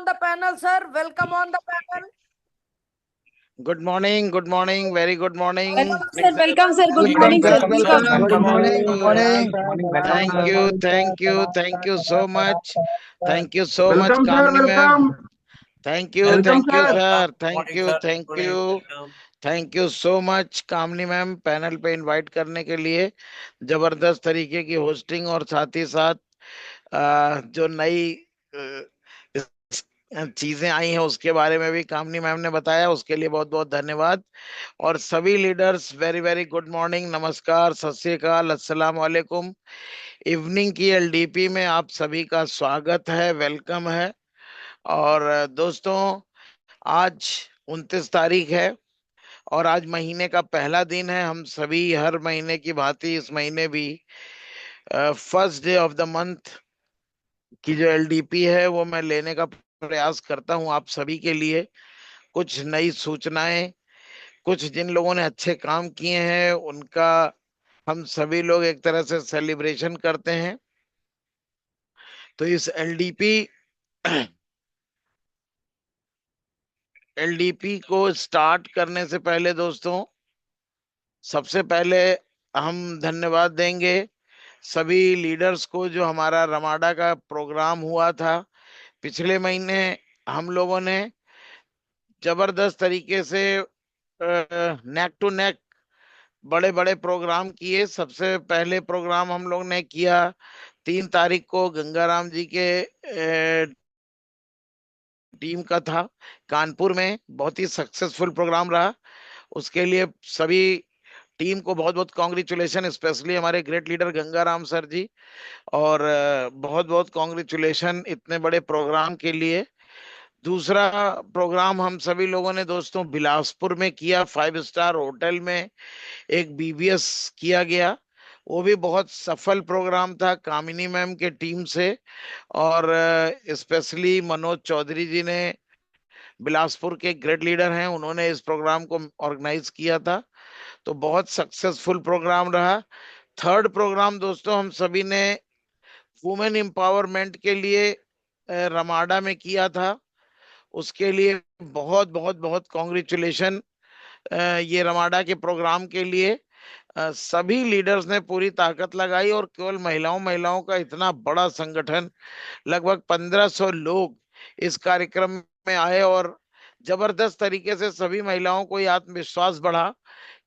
on the panel, sir. Welcome on the panel. Good morning, very good morning. Welcome, sir. Good morning, sir. Welcome. Good morning. Good morning. Thank you so much. Thank you so much, Welcome, sir. Kamini ma'am. Welcome. Thank you, Welcome, sir. sir. Thank you so much, Kamini ma'am, panel पे invite करने के लिए। जबरदस्त तरीके की hosting और साथ ही साथ जो नई चीजें आई हैं उसके बारे में भी कामनी मैम ने बताया, उसके लिए बहुत बहुत धन्यवाद। और सभी leaders very very good morning, नमस्कार, सत श्री अकाल, अस्सलाम वालेकुम। इवनिंग की एलडीपी में आप सभी का स्वागत है, वेलकम है। और दोस्तों, आज 29 तारीख है और आज महीने का पहला दिन है। हम सभी हर महीने की भांति इस महीने भी first day of the month की जो एलडीपी है वो मैं लेने का प्रयास करता हूं आप सभी के लिए। कुछ नई सूचनाएं, कुछ जिन लोगों ने अच्छे काम किए हैं उनका हम सभी लोग एक तरह से सेलिब्रेशन करते हैं। तो इस एलडीपी को स्टार्ट करने से पहले दोस्तों, सबसे पहले हम धन्यवाद देंगे सभी लीडर्स को जो हमारा रमाडा का प्रोग्राम हुआ था पिछले महीने। हम लोगों ने जबरदस्त तरीके से नेक टू नेक बड़े बड़े प्रोग्राम किए। सबसे पहले प्रोग्राम हम लोग ने किया 3 तारीख को गंगाराम जी के टीम का था कानपुर में। बहुत ही सक्सेसफुल प्रोग्राम रहा, उसके लिए सभी टीम को बहुत बहुत कॉन्ग्रेचुलेशन, स्पेशली हमारे ग्रेट लीडर गंगाराम सर जी। और बहुत बहुत कॉन्ग्रेचुलेशन इतने बड़े प्रोग्राम के लिए। दूसरा प्रोग्राम हम सभी लोगों ने दोस्तों बिलासपुर में किया, 5 स्टार होटल में एक बीबीएस किया गया। वो भी बहुत सफल प्रोग्राम था कामिनी मैम के टीम से। और स्पेशली मनोज चौधरी जी ने, बिलासपुर के ग्रेट लीडर हैं, उन्होंने इस प्रोग्राम को ऑर्गेनाइज किया था। तो बहुत सक्सेसफुल प्रोग्राम रहा। थर्ड प्रोग्राम दोस्तों हम सभी ने वुमेन एम्पावरमेंट के लिए रमाडा में किया था। उसके लिए बहुत बहुत बहुत कॉन्ग्रेचुलेशन ये रमाडा के प्रोग्राम के लिए। सभी लीडर्स ने पूरी ताकत लगाई और केवल महिलाओं का इतना बड़ा संगठन, लगभग 1500 लोग इस कार्यक्रम में आए और जबरदस्त तरीके से सभी महिलाओं को ये आत्मविश्वास बढ़ा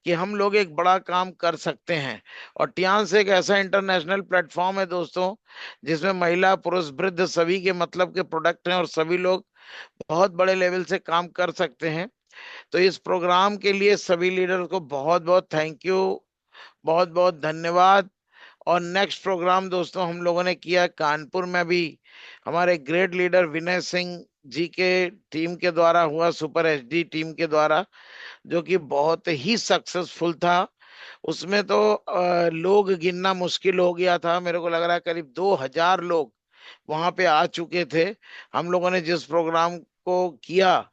कि हम लोग एक बड़ा काम कर सकते हैं। और टियान्स एक ऐसा इंटरनेशनल प्लेटफॉर्म है दोस्तों जिसमें महिला पुरुष वृद्ध सभी के मतलब के प्रोडक्ट हैं और सभी लोग बहुत बड़े लेवल से काम कर सकते हैं। तो इस प्रोग्राम के लिए सभी लीडर को बहुत बहुत थैंक यू, बहुत बहुत धन्यवाद। और नेक्स्ट प्रोग्राम दोस्तों हम लोगों ने किया कानपुर में भी, हमारे ग्रेट लीडर विनय सिंह जी के टीम के द्वारा हुआ, सुपर एचडी टीम के द्वारा, जो कि बहुत ही सक्सेसफुल था। उसमें तो लोग गिनना मुश्किल हो गया था। मेरे को लग रहा है करीब 2000 लोग वहां पे आ चुके थे। हम लोगों ने जिस प्रोग्राम को किया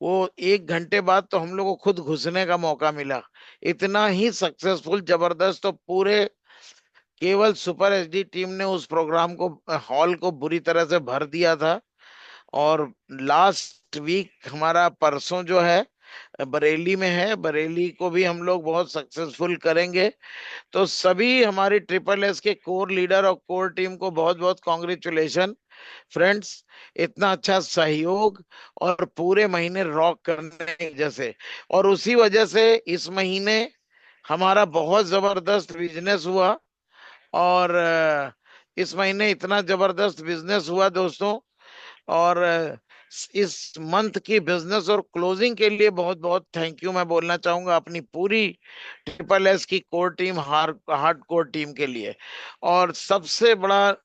वो 1 घंटे बाद तो हम लोग को खुद घुसने का मौका मिला। इतना ही सक्सेसफुल, जबरदस्त। तो पूरे केवल सुपर एचडी टीम ने उस प्रोग्राम को, हॉल को बुरी तरह से भर दिया था। और लास्ट वीक हमारा परसों जो है बरेली में है, बरेली को भी हम लोग बहुत सक्सेसफुल करेंगे। तो सभी हमारी ट्रिपल एस के कोर लीडर और कोर टीम को बहुत बहुत कॉन्ग्रेचुलेशन फ्रेंड्स। इतना अच्छा सहयोग और पूरे महीने रॉक करने की वजह से, और उसी वजह से इस महीने हमारा बहुत जबरदस्त बिजनेस हुआ। और इस महीने इतना जबरदस्त बिजनेस हुआ दोस्तों। और इस मंथ की बिजनेस और क्लोजिंग के लिए बहुत बहुत थैंक यू मैं बोलना चाहूंगा अपनी पूरी ट्रिपल एस की core team, hard core team के लिए। और सबसे बड़ा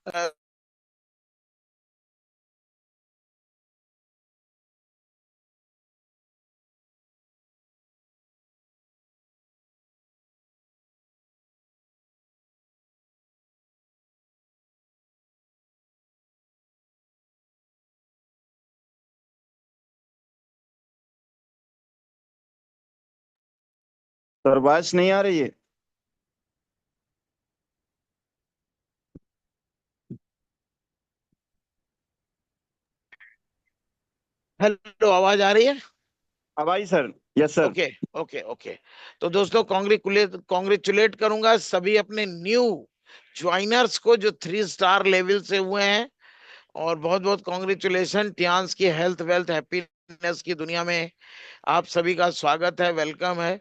सर आवाज नहीं आ रही है। हेलो, आवाज आ रही है? अब आई sir. Yes sir. Okay, okay, okay. तो दोस्तों, कॉन्ग्रेचुलेट करूंगा सभी अपने न्यू ज्वाइनर्स को जो 3 स्टार लेवल से हुए हैं। और बहुत बहुत कॉन्ग्रेचुलेशन। टियान्स की हेल्थ वेल्थ हैप्पीनेस की दुनिया में आप सभी का स्वागत है, वेलकम है।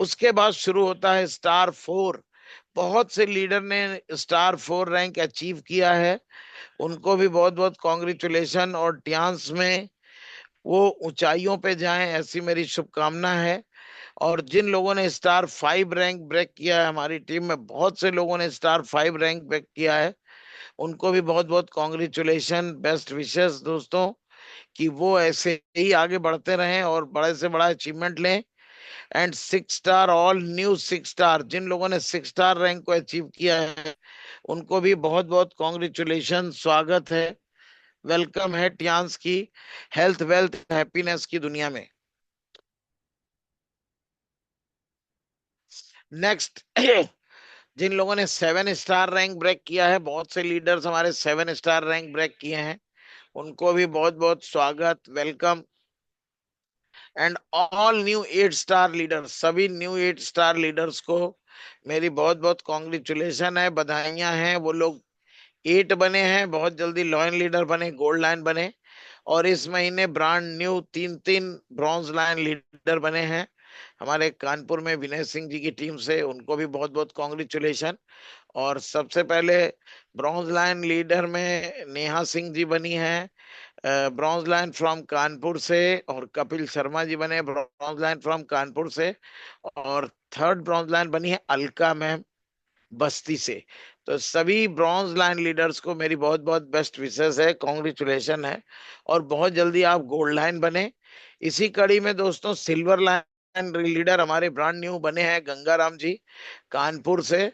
उसके बाद शुरू होता है स्टार 4। बहुत से लीडर ने स्टार 4 रैंक अचीव किया है, उनको भी बहुत बहुत कॉन्ग्रेचुलेशन। और टियान्स में वो ऊंचाइयों पे जाएं, ऐसी मेरी शुभकामना है। और जिन लोगों ने स्टार 5 रैंक ब्रेक किया है, हमारी टीम में बहुत से लोगों ने स्टार 5 रैंक ब्रेक किया है, उनको भी बहुत बहुत कॉन्ग्रेचुलेशन, बेस्ट विशेस दोस्तों, कि वो ऐसे ही आगे बढ़ते रहें और बड़े से बड़ा अचीवमेंट लें। And 6 star, all new 6 star, जिन लोगों ने 6 स्टार रैंक को अचीव किया है, उनको भी बहुत बहुत कॉन्ग्रेचुलेशन, स्वागत है, वेलकम है टियान्स की हेल्थ वेल्थ हैप्पीनेस की दुनिया में। नेक्स्ट जिन लोगों ने 7 स्टार रैंक ब्रेक किया है, बहुत से लीडर्स हमारे 7 स्टार रैंक ब्रेक किए हैं, उनको भी बहुत बहुत स्वागत, welcome. And all new 8 star leaders, सभी न्यू 8 स्टार लीडर्स को मेरी बहुत बहुत कॉन्ग्रेचुलेशन है, बधाइयां हैं। वो लोग 8 बने हैं, बहुत जल्दी लॉयन लीडर बने, गोल्ड लाइन बने। और इस महीने brand new 3 3 bronze line leader बने हैं हमारे कानपुर में विनय सिंह जी की टीम से, उनको भी बहुत बहुत कॉन्ग्रेचुलेशन। और सबसे पहले ब्रॉन्ज लाइन लीडर में नेहा सिंह जी बनी है ब्रॉन्ज लाइन फ्रॉम कानपुर से, और कपिल शर्मा जी बने ब्रॉन्ज लाइन फ्रॉम कानपुर से। और थर्ड ब्रॉन्ज लाइन बनी है अलका मैम बस्ती से। तो सभी ब्रॉन्ज लाइन लीडर्स को मेरी बहुत बहुत बेस्ट विशेस है, कॉन्ग्रेचुलेशन है। और बहुत जल्दी आप गोल्ड लाइन बने। इसी कड़ी में दोस्तों, सिल्वर लाइन लीडर हमारे ब्रांड न्यू बने हैं गंगाराम जी कानपुर से।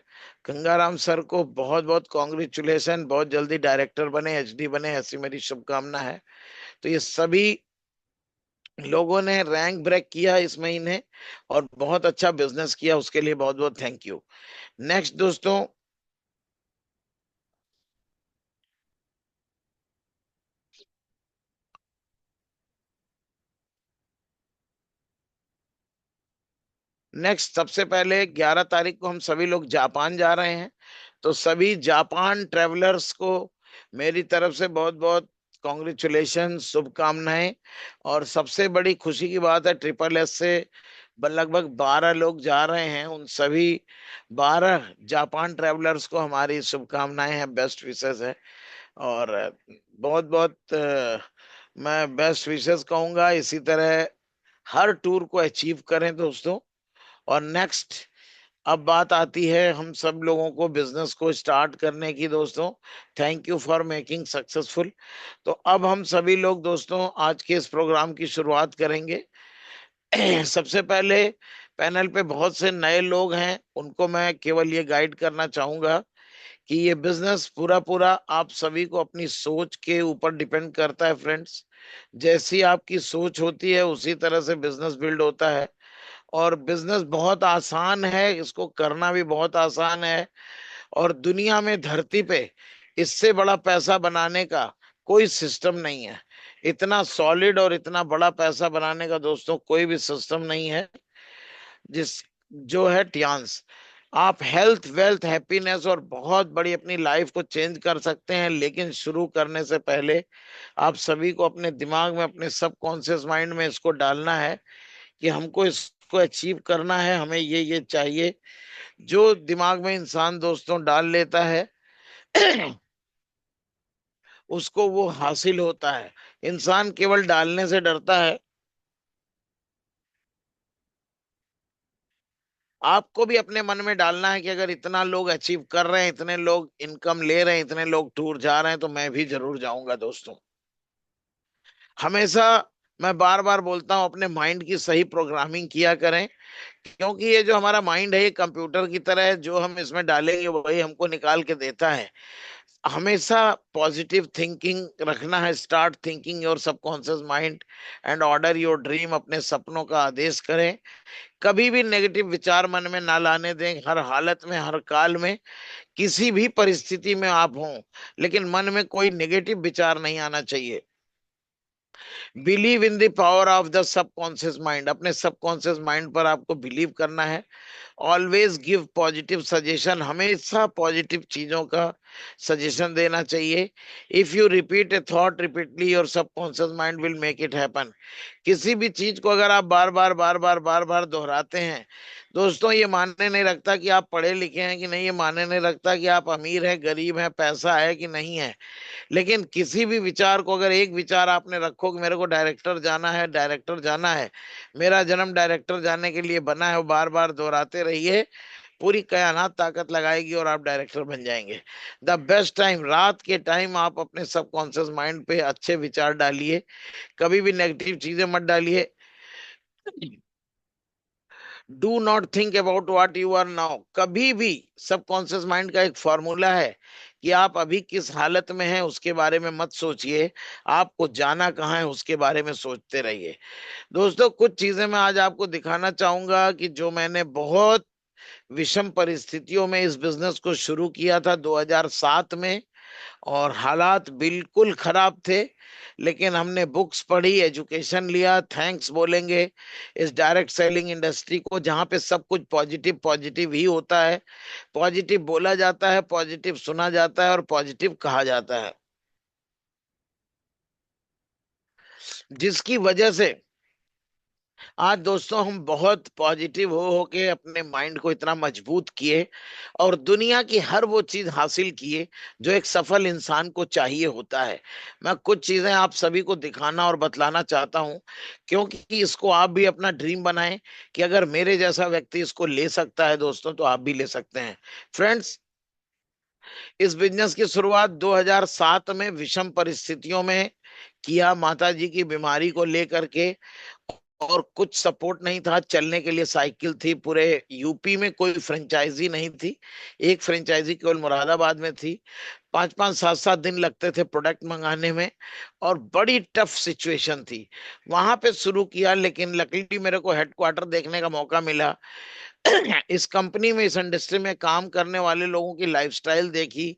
गंगाराम सर को बहुत बहुत कॉन्ग्रेचुलेशन, बहुत जल्दी डायरेक्टर बने, एचडी बने, ऐसी मेरी शुभकामना है। तो ये सभी लोगों ने रैंक ब्रेक किया इस महीने और बहुत अच्छा बिजनेस किया, उसके लिए बहुत बहुत थैंक यू। नेक्स्ट दोस्तों, सबसे पहले 11 तारीख को हम सभी लोग जापान जा रहे हैं। तो सभी जापान ट्रेवलर्स को मेरी तरफ से बहुत बहुत कॉन्ग्रेचुलेशन, शुभकामनाएं। और सबसे बड़ी खुशी की बात है, ट्रिपल एस से लगभग 12 लोग जा रहे हैं, उन सभी 12 जापान ट्रेवलर्स को हमारी शुभकामनाएं हैं, बेस्ट विशेस है। और बहुत बहुत मैं बेस्ट विशेस कहूंगा, इसी तरह हर टूर को अचीव करें दोस्तों। और नेक्स्ट, अब बात आती है हम सब लोगों को बिजनेस को स्टार्ट करने की दोस्तों। Thank you for making successful. तो अब हम सभी लोग दोस्तों आज के इस प्रोग्राम की शुरुआत करेंगे। सबसे पहले पैनल पे बहुत से नए लोग हैं, उनको मैं केवल ये गाइड करना चाहूंगा कि ये बिजनेस पूरा पूरा आप सभी को अपनी सोच के ऊपर डिपेंड करता है फ्रेंड्स। जैसी आपकी सोच होती है उसी तरह से बिजनेस बिल्ड होता है। और बिजनेस बहुत आसान है, इसको करना भी बहुत आसान है। और दुनिया में, धरती पे इससे बड़ा पैसा बनाने का कोई सिस्टम नहीं है। इतना सॉलिड और इतना बड़ा पैसा बनाने का दोस्तों कोई भी सिस्टम नहीं है, जिस जो है टियान्स। आप हेल्थ वेल्थ हैप्पीनेस और बहुत बड़ी अपनी लाइफ को चेंज कर सकते हैं, लेकिन शुरू करने से पहले आप सभी को अपने दिमाग में, अपने सब कॉन्शियस माइंड में इसको डालना है कि हमको इसको अचीव करना है, हमें ये चाहिए। जो दिमाग में इंसान दोस्तों डाल लेता है उसको वो हासिल होता है। इंसान केवल डालने से डरता है। आपको भी अपने मन में डालना है कि अगर इतना लोग अचीव कर रहे हैं, इतने लोग इनकम ले रहे हैं, इतने लोग टूर जा रहे हैं, तो मैं भी जरूर जाऊंगा दोस्तों। हमेशा मैं बार बार बोलता हूं, अपने माइंड की सही प्रोग्रामिंग किया करें, क्योंकि ये जो हमारा माइंड है ये कंप्यूटर की तरह है, जो हम इसमें डालेंगे वही हमको निकाल के देता है। हमेशा पॉजिटिव थिंकिंग रखना है, start thinking your subconscious mind and order your dream, अपने सपनों का आदेश करें। कभी भी नेगेटिव विचार मन में ना लाने दें, हर हालत में, हर काल में, किसी भी परिस्थिति में आप हों, लेकिन मन में कोई नेगेटिव विचार नहीं आना चाहिए। Believe in the power of the subconscious mind. अपने सबकॉन्शियस माइंड पर आपको बिलीव करना है। ऑलवेज गिव पॉजिटिव सजेशन, हमेशा पॉजिटिव चीजों का सजेशन देना चाहिए। If you repeat A thought repeatedly, your subconscious mind will make it happen. किसी भी चीज को अगर आप बार बार दोहराते हैं दोस्तों, ये मानने नहीं रखता कि आप पढ़े लिखे हैं कि नहीं, ये मानने नहीं रखता कि आप अमीर हैं गरीब हैं, पैसा है कि नहीं है। लेकिन किसी भी विचार को, अगर एक विचार आपने रखो कि मेरे को डायरेक्टर जाना है, डायरेक्टर जाना है, मेरा जन्म डायरेक्टर जाने के लिए बना है, वो बार बार दोहराते रहिए, पूरी कायनात ताकत लगाएगी और आप डायरेक्टर बन जाएंगे। द बेस्ट टाइम, रात के टाइम आप अपने सबकॉन्शियस माइंड पे अच्छे विचार डालिए, कभी भी नेगेटिव चीजें मत डालिए। Do not think about what you are now. कभी भी, सबकॉन्शियस माइंड का एक फॉर्मूला है कि आप अभी किस हालत में हैं उसके बारे में मत सोचिए, आपको जाना कहाँ है उसके बारे में सोचते रहिए। दोस्तों, कुछ चीजें मैं आज आपको दिखाना चाहूंगा कि जो मैंने बहुत विषम परिस्थितियों में इस बिजनेस को शुरू किया था 2007 में, और हालात बिल्कुल खराब थे, लेकिन हमने बुक्स पढ़ी, एजुकेशन लिया, थैंक्स बोलेंगे इस डायरेक्ट सेलिंग इंडस्ट्री को, जहां पे सब कुछ पॉजिटिव पॉजिटिव ही होता है। पॉजिटिव बोला जाता है, पॉजिटिव सुना जाता है और पॉजिटिव कहा जाता है, जिसकी वजह से आज दोस्तों हम बहुत पॉजिटिव हो के अपने माइंड को इतना मजबूत किए और दुनिया की हर वो चीज हासिल किए जो एक सफल इंसान को चाहिए होता है। मैं कुछ चीजें आप सभी को दिखाना और बतलाना चाहता हूं, क्योंकि इसको आप भी अपना ड्रीम बनाएं कि अगर मेरे जैसा व्यक्ति इसको ले सकता है दोस्तों, तो आप भी ले सकते हैं। फ्रेंड्स, इस बिजनेस की शुरुआत 2007 में विषम परिस्थितियों में किया, माता जी की बीमारी को लेकर के, और कुछ सपोर्ट नहीं था। चलने के लिए साइकिल थी, पूरे यूपी में कोई फ्रेंचाइजी नहीं थी, एक फ्रेंचाइजी केवल मुरादाबाद में थी। 5-5 7-7 दिन लगते थे प्रोडक्ट मंगाने में, और बड़ी टफ सिचुएशन थी। वहां पे शुरू किया, लेकिन लकीली मेरे को हेडक्वार्टर देखने का मौका मिला। इस कंपनी में, इस इंडस्ट्री में काम करने वाले लोगों की लाइफस्टाइल देखी,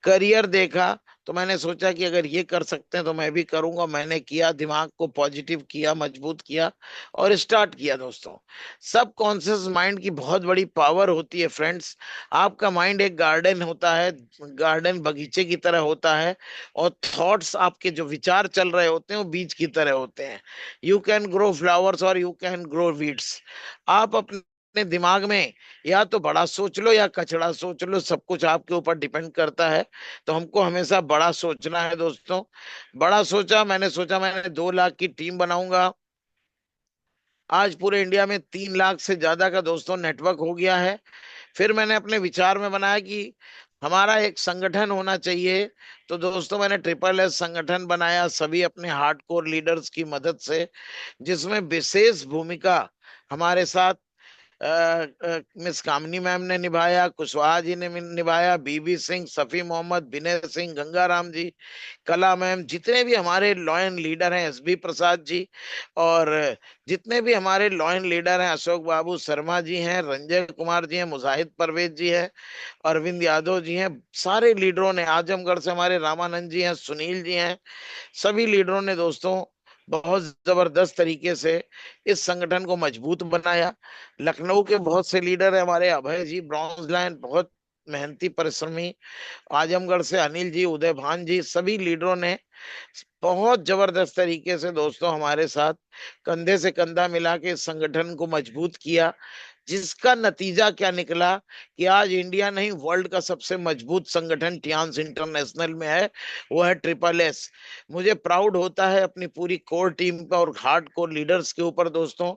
करियर देखा, तो मैंने सोचा कि अगर ये कर सकते हैं तो मैं भी करूंगा। मैंने किया, दिमाग को पॉजिटिव किया, मजबूत किया और स्टार्ट किया। दोस्तों, सब कॉन्शियस माइंड की बहुत बड़ी पावर होती है फ्रेंड्स। आपका माइंड एक गार्डन होता है, गार्डन बगीचे की तरह होता है, और थॉट्स, आपके जो विचार चल रहे होते हैं वो बीज की तरह होते हैं। यू कैन ग्रो फ्लावर्स और यू कैन ग्रो वीड्स। आप अपने दिमाग में या तो बड़ा सोच लो या कचड़ा सोच लो, सब कुछ आपके ऊपर डिपेंड करता है। तो हमको हमेशा बड़ा सोचना है दोस्तों। बड़ा सोचा, मैंने सोचा मैंने 2 लाख की टीम बनाऊंगा। आज पूरे इंडिया में 3 लाख से ज्यादा का दोस्तों नेटवर्क हो गया है। फिर मैंने अपने विचार में बनाया कि हमारा एक संगठन होना चाहिए। तो दोस्तों, मैंने ट्रिपल एस संगठन बनाया, सभी अपने हार्डकोर लीडर्स की मदद से, जिसमें विशेष भूमिका हमारे साथ मिस कामनी मैम ने निभाया, कुशवाहा जी ने निभाया, बीबी सिंह, सफी मोहम्मद, विनय सिंह, गंगाराम जी, कला मैम, जितने भी हमारे लॉयन लीडर हैं, एसबी प्रसाद जी, और जितने भी हमारे लॉयन लीडर हैं, अशोक बाबू शर्मा जी हैं, रंजय कुमार जी हैं, मुजाहिद परवेज जी हैं, अरविंद यादव जी हैं, सारे लीडरों ने, आजमगढ़ से हमारे रामानंद जी हैं, सुनील जी हैं, सभी लीडरों ने दोस्तों बहुत जबरदस्त तरीके से इस संगठन को मजबूत बनाया। लखनऊ के बहुत से लीडर है हमारे, अभय जी ब्रॉन्ज लाइन, बहुत मेहनती परिश्रमी, आजमगढ़ से अनिल जी, उदय भान जी, सभी लीडरों ने बहुत जबरदस्त तरीके से दोस्तों हमारे साथ कंधे से कंधा मिला के इस संगठन को मजबूत किया, जिसका नतीजा क्या निकला कि आज इंडिया नहीं, वर्ल्ड का सबसे मजबूत संगठन टियान्स इंटरनेशनल में है, वो है ट्रिपल एस। मुझे प्राउड होता है अपनी पूरी कोर टीम का और हार्ड कोर लीडर्स के ऊपर। दोस्तों,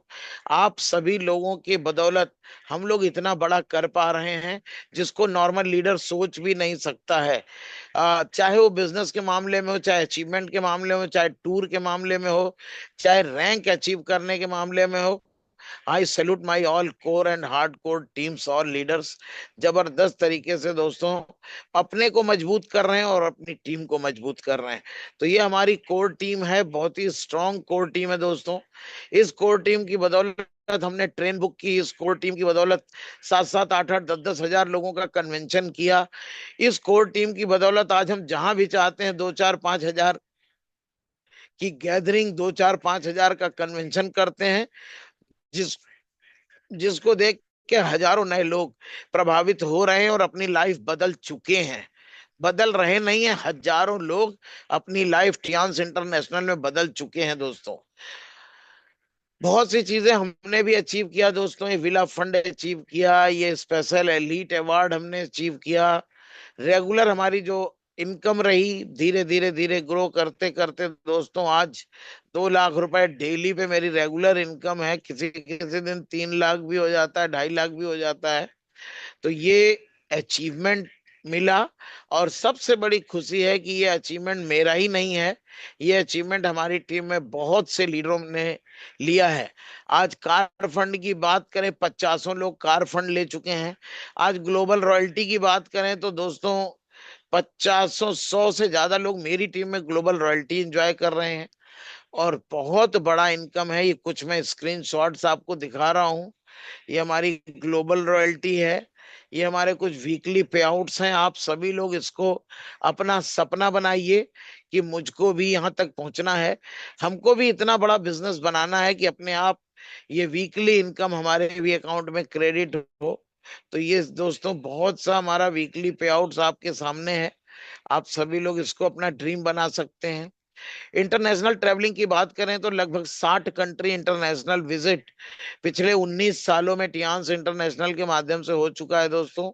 आप सभी लोगों के बदौलत हम लोग इतना बड़ा कर पा रहे हैं, जिसको नॉर्मल लीडर सोच भी नहीं सकता है। चाहे वो बिजनेस के मामले में हो, चाहे अचीवमेंट के मामले में हो, चाहे टूर के मामले में हो, चाहे रैंक अचीव करने के मामले में हो। आई salute my all core and hard core teams और लीडर्स। जबरदस्त तरीके से दोस्तों अपने को मजबूत कर रहे हैं और अपनी टीम को मजबूत कर रहे हैं। तो ये हमारी कोर टीम है, बहुत ही स्ट्रांग कोर टीम है दोस्तों। इस कोर टीम की बदौलत हमने ट्रेन बुक की, इस कोर टीम की बदौलत 7-7 8-8 10-10 हजार लोगों का कन्वेंशन किया। इस कोर टीम की बदौलत आज हम जहां भी चाहते हैं 2-4-5 हजार कि गैदरिंग 2 4 5 हजार का कन्वेंशन करते हैं, जिस जिसको देख के हजारों नए लोग प्रभावित हो रहे हैं और अपनी लाइफ बदल चुके हैं। बदल रहे नहीं है, हजारों लोग अपनी लाइफ टियान्स इंटरनेशनल में बदल चुके हैं दोस्तों। बहुत सी चीजें हमने भी अचीव किया दोस्तों। ये विला फंड अचीव किया, ये स्पेशल एलीट अवार्ड हमने अचीव किया। रेगुलर हमारी जो इनकम रही, धीरे धीरे धीरे ग्रो करते करते दोस्तों आज 2 लाख रुपए डेली पे मेरी रेगुलर इनकम है। किसी किसी दिन 3 लाख भी हो जाता है, 2.5 लाख भी हो जाता है। तो ये अचीवमेंट मिला। और सबसे बड़ी खुशी है कि ये अचीवमेंट मेरा ही नहीं है, ये अचीवमेंट हमारी टीम में बहुत से लीडरों ने लिया है। आज कार फंड की बात करें, 50 लोग कार फंड ले चुके हैं। आज ग्लोबल रॉयल्टी की बात करें तो दोस्तों 50 100 से ज्यादा लोग मेरी टीम में ग्लोबल रॉयल्टी एंजॉय कर रहे हैं। और बहुत बड़ा इनकम है। ये कुछ मैं स्क्रीनशॉट्स आपको दिखा रहा हूँ। ये हमारी ग्लोबल रॉयल्टी है, ये हमारे कुछ वीकली पे आउट्स हैं। आप सभी लोग इसको अपना सपना बनाइए कि मुझको भी यहाँ तक पहुंचना है, हमको भी इतना बड़ा बिजनेस बनाना है कि अपने आप ये वीकली इनकम हमारे भी अकाउंट में क्रेडिट हो। तो ये दोस्तों बहुत सा हमारा वीकली पे आउट्स आपके सामने है। आप सभी लोग इसको अपना ड्रीम बना सकते हैं। इंटरनेशनल ट्रैवलिंग की बात करें तो लगभग 60 कंट्री इंटरनेशनल विजिट पिछले 19 सालों में टियान्स इंटरनेशनल के माध्यम से हो चुका है दोस्तों।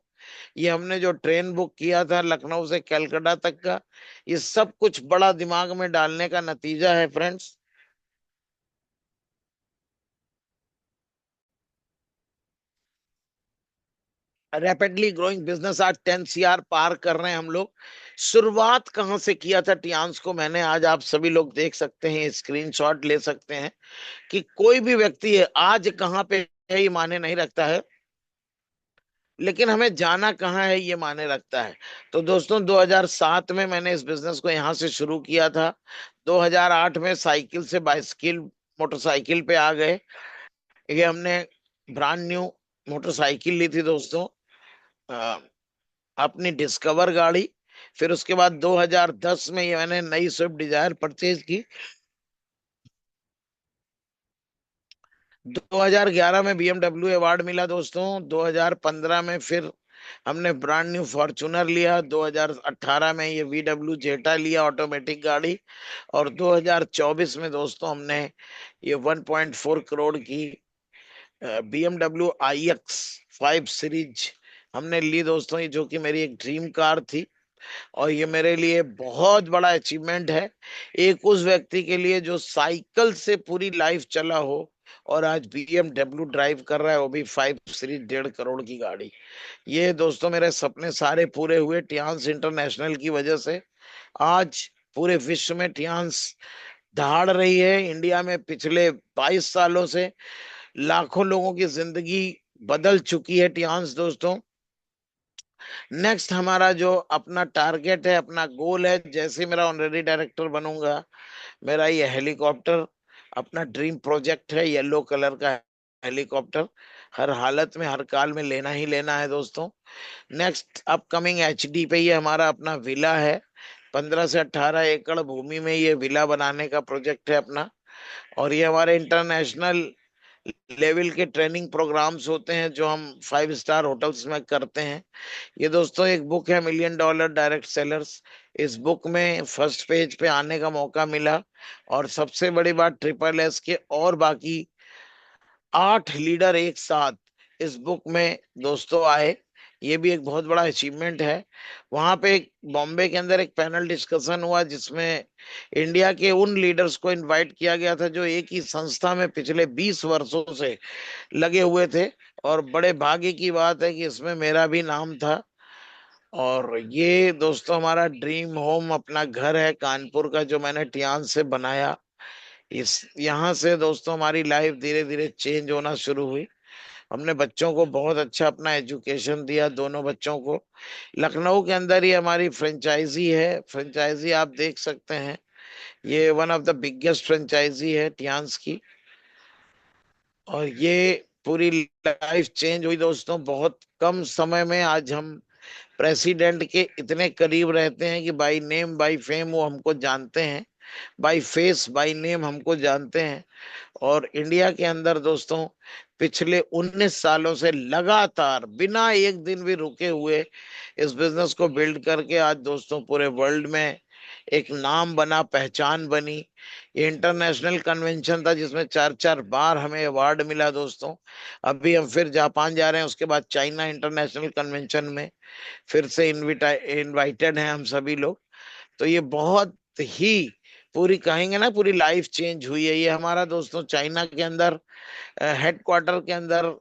ये हमने जो ट्रेन बुक किया था लखनऊ से कलकत्ता तक का, ये सब कुछ बड़ा दिमाग में डालने का नतीजा है फ्रेंड्स। रैपिडली ग्रोइंग बिजनेस, आज 10 CR पार कर रहे हैं हम लोग। शुरुआत कहाँ से किया था टियान्स को मैंने, आज आप सभी लोग देख सकते हैं, स्क्रीनशॉट ले सकते हैं कि कोई भी व्यक्ति है आज कहाँ पे है ये माने नहीं रखता है, लेकिन हमें जाना कहाँ है ये माने रखता है। तो दोस्तों 2007 में मैंने इस बिजनेस को यहाँ से शुरू किया था। 2008 में साइकिल से बाइसिकल मोटरसाइकिल पे आ गए। ये हमने ब्रांड न्यू मोटरसाइकिल ली थी दोस्तों, अ, अपनी डिस्कवर गाड़ी। फिर उसके बाद 2010 में ये मैंने नई स्विफ्ट डिजायर परचेज की। 2011 में BMW अवार्ड मिला दोस्तों। 2015 में फिर हमने ब्रांड न्यू फॉर्चूनर लिया। 2018 में ये VW जेटा लिया, ऑटोमेटिक गाड़ी। और 2024 में दोस्तों हमने ये 1.4 करोड़ की BMW iX5 सीरीज हमने ली दोस्तों, ये जो कि मेरी एक ड्रीम कार थी। और ये मेरे लिए बहुत बड़ा अचीवमेंट है, एक उस व्यक्ति के लिए जो साइकिल से पूरी लाइफ चला हो और आज BMW ड्राइव कर रहा है, वो भी 5 सीरीज 1.5 करोड़ की गाड़ी। ये दोस्तों मेरे सपने सारे पूरे हुए टियान्स इंटरनेशनल की वजह से। आज पूरे विश्व में टियान्स दहाड़ रही है। इंडिया में पिछले 22 सालों से लाखों लोगों की जिंदगी बदल चुकी है टियान्स दोस्तों। नेक्स्ट हमारा जो अपना टारगेट है, अपना गोल है, जैसे मेरा ऑनरेरी डायरेक्टर बनूंगा, मेरा ये हेलीकॉप्टर अपना ड्रीम प्रोजेक्ट है। येलो कलर का हेलीकॉप्टर हर हालत में हर काल में लेना ही लेना है दोस्तों। नेक्स्ट अपकमिंग HD पे ये हमारा अपना विला है। 15 से 18 एकड़ भूमि में ये विला बनाने का प्रोजेक्ट है अपना। और ये हमारे इंटरनेशनल लेवल के ट्रेनिंग प्रोग्राम्स होते हैं जो हम 5 स्टार होटल्स में करते हैं। ये दोस्तों एक बुक है $1 million डायरेक्ट सेलर्स। इस बुक में फर्स्ट पेज पे आने का मौका मिला। और सबसे बड़ी बात, SSS के और बाकी 8 लीडर एक साथ इस बुक में दोस्तों आए। ये भी एक बहुत बड़ा अचीवमेंट है। वहां पे बॉम्बे के अंदर एक पैनल डिस्कशन हुआ जिसमें इंडिया के उन लीडर्स को इनवाइट किया गया था जो एक ही संस्था में पिछले 20 वर्षों से लगे हुए थे। और बड़े भाग्य की बात है कि इसमें मेरा भी नाम था। और ये दोस्तों हमारा ड्रीम होम अपना घर है कानपुर का, जो मैंने टियान से बनाया। इस यहाँ से दोस्तों हमारी लाइफ धीरे धीरे चेंज होना शुरू हुई। हमने बच्चों को बहुत अच्छा अपना एजुकेशन दिया, दोनों बच्चों को। लखनऊ के अंदर ही हमारी फ्रेंचाइजी है, फ्रेंचाइजी आप देख सकते हैं। ये one of the biggest franchisee है टियान्स की। और ये पूरी लाइफ चेंज हुई दोस्तों बहुत कम समय में। आज हम प्रेसिडेंट के इतने करीब रहते हैं कि बाई नेम बाई फेम वो हमको जानते हैं। बाय फेस बाय नेम हमको जानते हैं। और इंडिया के अंदर दोस्तों पिछले 19 सालों से लगातार बिना एक दिन भी रुके हुए इस बिजनेस को बिल्ड करके आज दोस्तों पूरे वर्ल्ड में एक नाम बना, पहचान बनी। ये इंटरनेशनल कन्वेंशन था जिसमें 4 4 बार हमें अवार्ड मिला दोस्तों। अभी हम फिर जापान जा रहे हैं, उसके बाद चाइना इंटरनेशनल कन्वेंशन में फिर से इनवाइटेड हैं हम सभी लोग। तो ये बहुत ही पूरी कहेंगे ना पूरी लाइफ चेंज हुई है। ये हमारा दोस्तों चाइना के अंदर हेडक्वार्टर के अंदर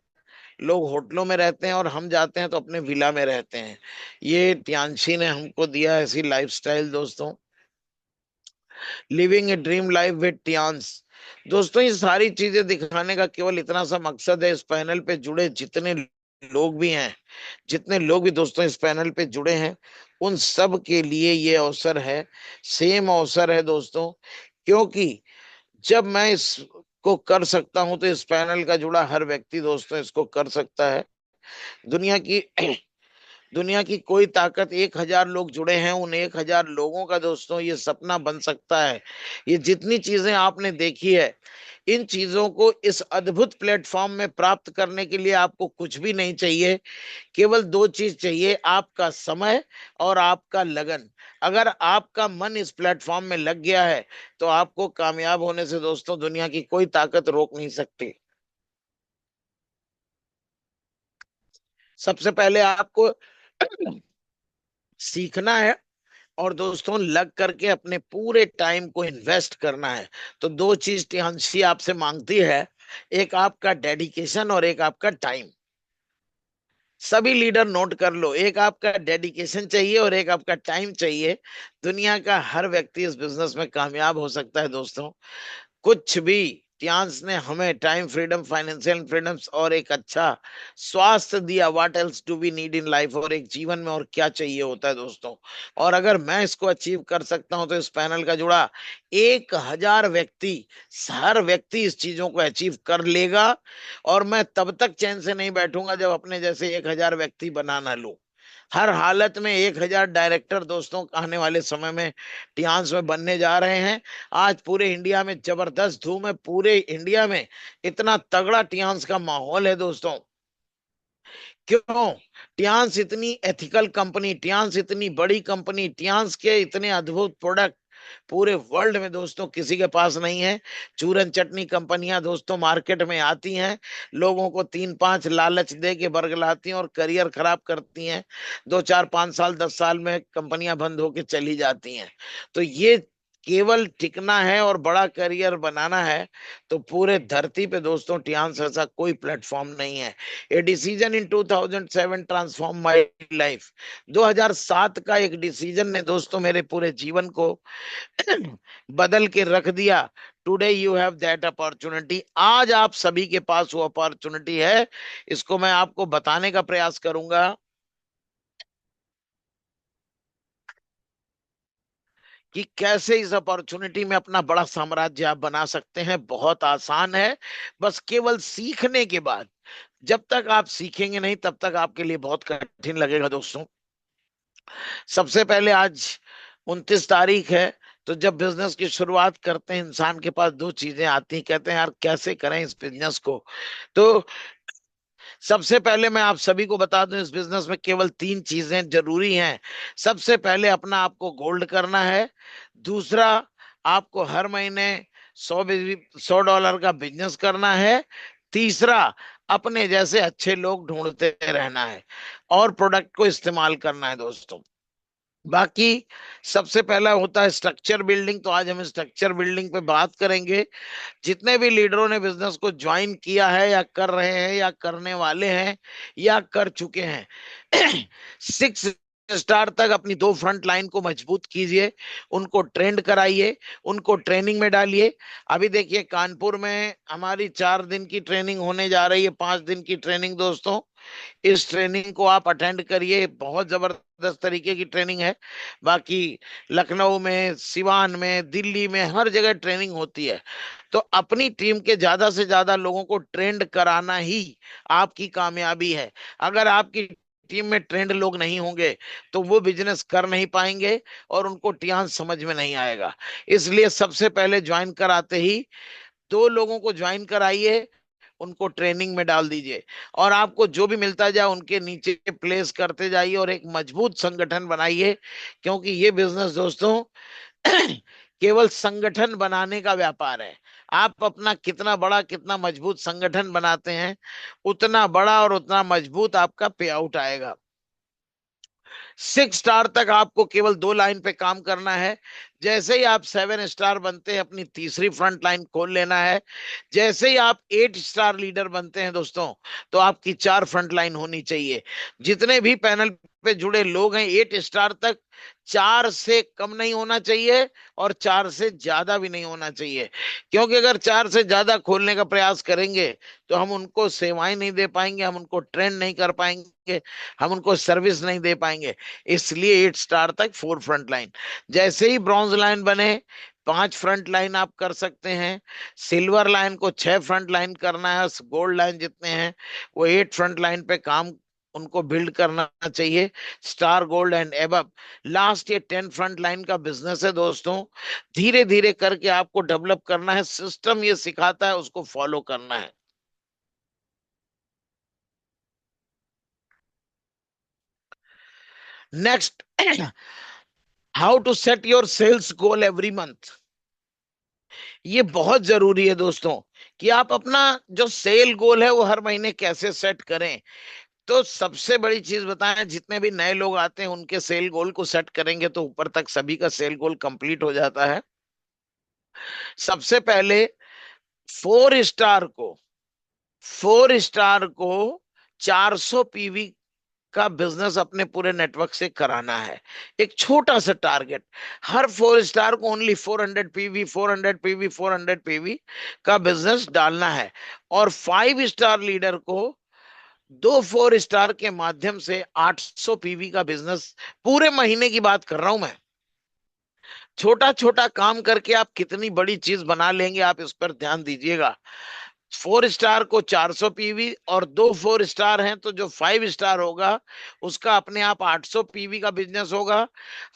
लोग होटलों में रहते हैं और हम जाते हैं तो अपने विला में रहते हैं। ये तियांशी ने हमको दिया ऐसी लाइफस्टाइल दोस्तों, living a dream life with Tiens. दोस्तों ये सारी चीजें दिखाने का केवल इतना सा मकसद है, इस पैनल पे जुड़े जितने लोग भी हैं, जितने लोग भी दोस्तों इस पैनल पे जुड़े हैं, उन सब के लिए ये अवसर है, सेम अवसर है दोस्तों। क्योंकि जब मैं इसको कर सकता हूं तो इस पैनल का जुड़ा हर व्यक्ति दोस्तों इसको कर सकता है। दुनिया की दुनिया की कोई ताकत 1,000 लोग जुड़े हैं, उन 1,000 लोगों का दोस्तों ये सपना बन सकता है। ये जितनी चीजें आपने देखी है, इन चीजों को इस अद्भुत प्लेटफॉर्म में प्राप्त करने के लिए आपको कुछ भी नहीं चाहिए, केवल 2 चीज चाहिए, आपका समय और आपका लगन। अगर आपका मन इस प्लेटफॉर्म में लग गया है तो आपको कामयाब होने से दोस्तों दुनिया की कोई ताकत रोक नहीं सकती। सबसे पहले आपको सीखना है और दोस्तों लग करके अपने पूरे टाइम को इन्वेस्ट करना है। तो 2 चीज टियांशी आपसे मांगती है, एक आपका डेडिकेशन और एक आपका टाइम। सभी लीडर नोट कर लो, एक आपका डेडिकेशन चाहिए और एक आपका टाइम चाहिए। दुनिया का हर व्यक्ति इस बिजनेस में कामयाब हो सकता है दोस्तों। कुछ भी टियांस ने हमें टाइम फ्रीडम, फाइनेंशियल फ्रीडम और एक अच्छा स्वास्थ्य दिया। What else do we need in life, और एक जीवन में और क्या चाहिए होता है दोस्तों। और अगर मैं इसको अचीव कर सकता हूं तो इस पैनल का जुड़ा 1,000 व्यक्ति, हर व्यक्ति इस चीजों को अचीव कर लेगा। और मैं तब तक चैन से नहीं बैठूंगा जब अपने जैसे 1,000 व्यक्ति बना ना लूं। हर हालत में 1,000 डायरेक्टर दोस्तों आने वाले समय में टियांस में बनने जा रहे हैं। आज पूरे इंडिया में जबरदस्त धूम है, पूरे इंडिया में इतना तगड़ा टियांस का माहौल है दोस्तों। क्यों? टियांस इतनी एथिकल कंपनी, टियांस इतनी बड़ी कंपनी, टियांस के इतने अद्भुत प्रोडक्ट पूरे वर्ल्ड में दोस्तों किसी के पास नहीं है। चूरन चटनी कंपनियां दोस्तों मार्केट में आती हैं, लोगों को 3 5 लालच दे के बरगलाती हैं और करियर खराब करती हैं। 2 4 5 साल 10 साल में कंपनियां बंद होके चली जाती हैं। तो ये केवल टिकना है और बड़ा करियर बनाना है तो पूरे धरती पे दोस्तों टियांस ऐसा कोई प्लेटफॉर्म नहीं है। A decision in 2007 transform my life. 2007 का एक डिसीजन ने दोस्तों मेरे पूरे जीवन को बदल के रख दिया। Today you have that opportunity. आज आप सभी के पास वो अपॉर्चुनिटी है, इसको मैं आपको बताने का प्रयास करूंगा कि कैसे इस अपॉर्चुनिटी में अपना बड़ा साम्राज्य आप बना सकते हैं। बहुत आसान है, बस केवल सीखने के बाद। जब तक आप सीखेंगे नहीं तब तक आपके लिए बहुत कठिन लगेगा दोस्तों। सबसे पहले आज 29 तारीख है, तो जब बिजनेस की शुरुआत करते हैं इंसान के पास 2 चीजें आती हैं, कहते हैं यार कैसे करें इस बिजनेस को। तो सबसे पहले मैं आप सभी को बता दूं, इस बिजनेस में केवल 3 चीजें जरूरी हैं। सबसे पहले अपना आपको गोल्ड करना है। दूसरा, आपको हर महीने 100 $100 का बिजनेस करना है। तीसरा, अपने जैसे अच्छे लोग ढूंढते रहना है और प्रोडक्ट को इस्तेमाल करना है दोस्तों। बाकी सबसे पहला होता है स्ट्रक्चर बिल्डिंग। तो आज हम स्ट्रक्चर बिल्डिंग पे बात करेंगे। जितने भी लीडरों ने बिजनेस को ज्वाइन किया है या कर रहे हैं या करने वाले हैं या कर चुके हैं 6 स्टार तक अपनी 2 फ्रंट लाइन को मजबूत कीजिए, उनको ट्रेंड कराइए, उनको ट्रेनिंग में डालिए। अभी देखिए कानपुर में हमारी 4 दिन की ट्रेनिंग होने जा रही है, 5 दिन की ट्रेनिंग दोस्तों। इस ट्रेनिंग को आप अटेंड करिए, बहुत जबरदस्त तरीके की ट्रेनिंग है। बाकी लखनऊ में, सिवान में, दिल्ली में हर जगह ट्रेनिंग होती है। तो अपनी टीम के ज्यादा से ज्यादा लोगों को ट्रेंड कराना ही आपकी कामयाबी है। अगर आपकी टीम में ट्रेंड लोग नहीं होंगे तो वो बिजनेस कर नहीं पाएंगे और उनको टियान समझ में नहीं आएगा। इसलिए सबसे पहले ज्वाइन कराते ही 2 लोगों को ज्वाइन कराइए, उनको ट्रेनिंग में डाल दीजिए और आपको जो भी मिलता जाए उनके नीचे प्लेस करते जाइए और एक मजबूत संगठन बनाइए। क्योंकि ये बिजनेस दोस्तों केवल संगठन बनाने का व्यापार है। आप अपना कितना बड़ा कितना मजबूत संगठन बनाते हैं उतना बड़ा और उतना मजबूत आपका पे आउट आएगा। 6 स्टार तक आपको केवल 2 लाइन पे काम करना है। जैसे ही आप 7 स्टार बनते हैं अपनी तीसरी फ्रंट लाइन खोल लेना है। जैसे ही आप 8 स्टार लीडर बनते हैं दोस्तों तो आपकी 4 फ्रंट लाइन होनी चाहिए। जितने भी पैनल पे जुड़े लोग हैं 8 स्टार तक 4 से कम नहीं होना चाहिए और 4 से ज्यादा भी नहीं होना चाहिए। क्योंकि अगर 4 से ज्यादा खोलने का प्रयास करेंगे तो हम उनको सेवाएं नहीं दे पाएंगे, हम उनको ट्रेन नहीं कर पाएंगे, हम उनको सर्विस नहीं दे पाएंगे। इसलिए 8 स्टार तक 4 फ्रंट लाइन। जैसे ही ब्रॉन्ज लाइन बने 5 फ्रंट लाइन आप कर सकते हैं। सिल्वर लाइन को 6 फ्रंट लाइन करना है। गोल्ड लाइन जितने हैं वो 8 फ्रंट लाइन पे काम उनको बिल्ड करना चाहिए। Star gold and above last ये 10 फ्रंट लाइन का बिजनेस है दोस्तों। धीरे धीरे करके आपको डेवलप करना है। सिस्टम ये सिखाता है उसको फॉलो करना है। Next, how to set your sales goal every month. ये बहुत जरूरी है दोस्तों कि आप अपना जो सेल गोल है वो हर महीने कैसे सेट करें। तो सबसे बड़ी चीज बताएं, जितने भी नए लोग आते हैं उनके सेल गोल को सेट करेंगे तो ऊपर तक सभी का सेल गोल कंप्लीट हो जाता है। सबसे पहले 4 स्टार को 400 पीवी का बिजनेस अपने पूरे नेटवर्क से कराना है। एक छोटा सा टारगेट, हर 4 स्टार को ओनली 400 पीवी 400 पीवी 400 पीवी का बिजनेस डालना है। और 5 स्टार लीडर को 2 4 स्टार के माध्यम से 800 पीवी का बिजनेस, पूरे महीने की बात कर रहा हूं मैं। छोटा छोटा काम करके आप कितनी बड़ी चीज बना लेंगे आप इस पर ध्यान दीजिएगा। 4 स्टार को 400 पीवी और 2 4 स्टार हैं तो जो 5 स्टार होगा उसका अपने आप 800 पीवी का बिजनेस होगा।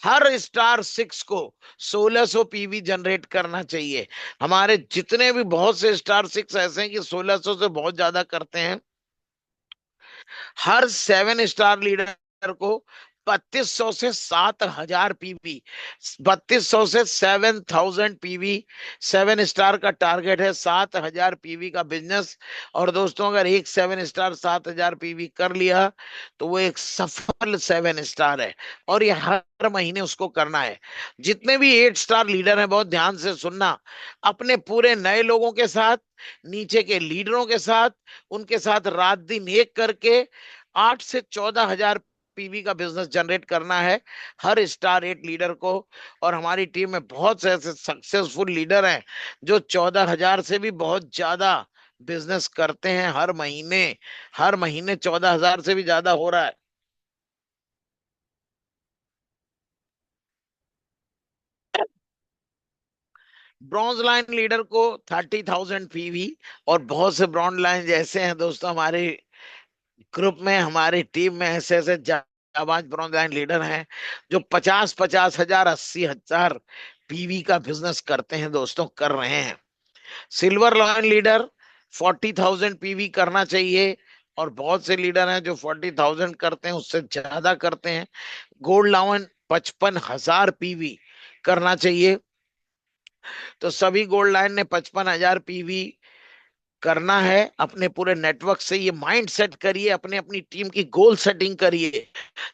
हर स्टार 6 को 1600 पीवी जनरेट करना चाहिए। हमारे जितने भी बहुत से स्टार 6 ऐसे हैं कि 1600 से बहुत ज्यादा करते हैं। हर 7 स्टार लीडर को 3200 से 7000 पीवी, 3200 से 7000 पीवी 7 स्टार का टारगेट है। 7000 पीवी का बिजनेस। और दोस्तों अगर एक 7 स्टार 7000 पीवी कर लिया तो वो एक सफल 7 स्टार है और ये हर महीने उसको करना है। जितने भी 8 स्टार लीडर हैं बहुत ध्यान से सुनना, अपने पूरे नए लोगों के साथ, नीचे के लीडरों के साथ, उनके साथ रात दिन एक करके 8 से 14,000 पीवी का बिजनेस जनरेट करना है हर स्टार 8 लीडर को। और हमारी टीम में बहुत से ऐसे सक्सेसफुल लीडर हैं जो 14,000 से भी बहुत ज्यादा बिजनेस करते हैं हर महीने। हर महीने 14,000 से भी ज्यादा हो रहा है। ब्रॉन्ज लाइन लीडर को 30,000 पीवी। और बहुत से ब्रॉन्ज लाइन जैसे हैं दोस्तों हमारे ग्रुप में, हमारी टीम में ऐसे ऐसे जाबाज ब्रॉन्ज लाइन लीडर हैं जो 50,000 80,000 पीवी का बिजनेस करते हैं दोस्तों, कर रहे हैं। सिल्वर लाइन लीडर 40,000 पीवी करना चाहिए और बहुत से लीडर हैं जो 40,000 करते हैं, उससे ज्यादा करते हैं। गोल्ड लाइन 55,000 पीवी करना चाहिए। तो सभी गोल्ड लाइन ने 55,000 पीवी करना है अपने पूरे नेटवर्क से। ये माइंड सेट करिए, अपने अपनी टीम की गोल सेटिंग करिए।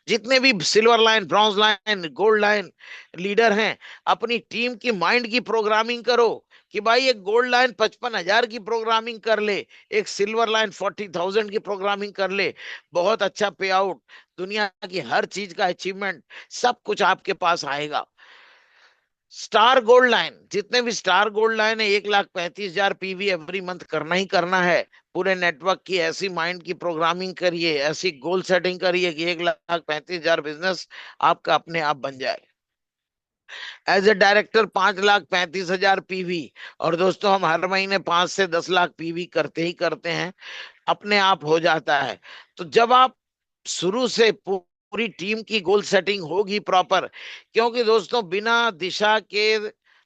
जितने भी silver line bronze line gold line leader हैं अपनी टीम की माइंड की प्रोग्रामिंग करो कि भाई एक गोल्ड लाइन 55,000 की प्रोग्रामिंग कर ले, एक सिल्वर लाइन 40,000 की प्रोग्रामिंग कर ले। बहुत अच्छा पे आउट, दुनिया की हर चीज का अचीवमेंट सब कुछ आपके पास आएगा। स्टार गोल्ड लाइन, जितने भी स्टार गोल्ड लाइन है 1,35,000 पीवी एवरी मंथ करना ही करना है। पूरे नेटवर्क की ऐसी माइंड की प्रोग्रामिंग करिए, ऐसी गोल सेटिंग करिए कि 1,35,000 बिजनेस आपका अपने आप बन जाए। As a director 5,35,000 PV. और दोस्तों हम हर महीने 5 से 10 लाख पीवी करते ही करते हैं, अपने आप हो जाता है। तो जब आप शुरू से पूरी टीम की गोल सेटिंग होगी प्रॉपर, क्योंकि दोस्तों बिना दिशा के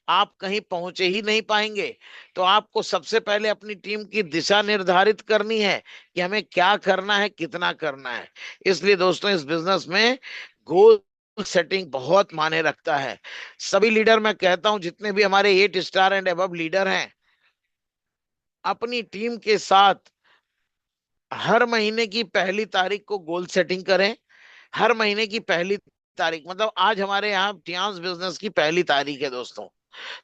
आप कहीं पहुंचे ही नहीं पाएंगे। तो आपको सबसे पहले अपनी टीम की दिशा निर्धारित करनी है कि हमें क्या करना है, कितना करना है। इसलिए दोस्तों इस बिजनेस में गोल सेटिंग बहुत मायने रखता है। सभी लीडर, मैं कहता हूं जितने भी हमारे 8 स्टार एंड अबव लीडर हैं, अपनी टीम के साथ हर महीने की पहली तारीख को गोल सेटिंग करें। हर महीने की पहली तारीख, मतलब आज हमारे यहाँ टियान्स बिजनेस की पहली तारीख है दोस्तों,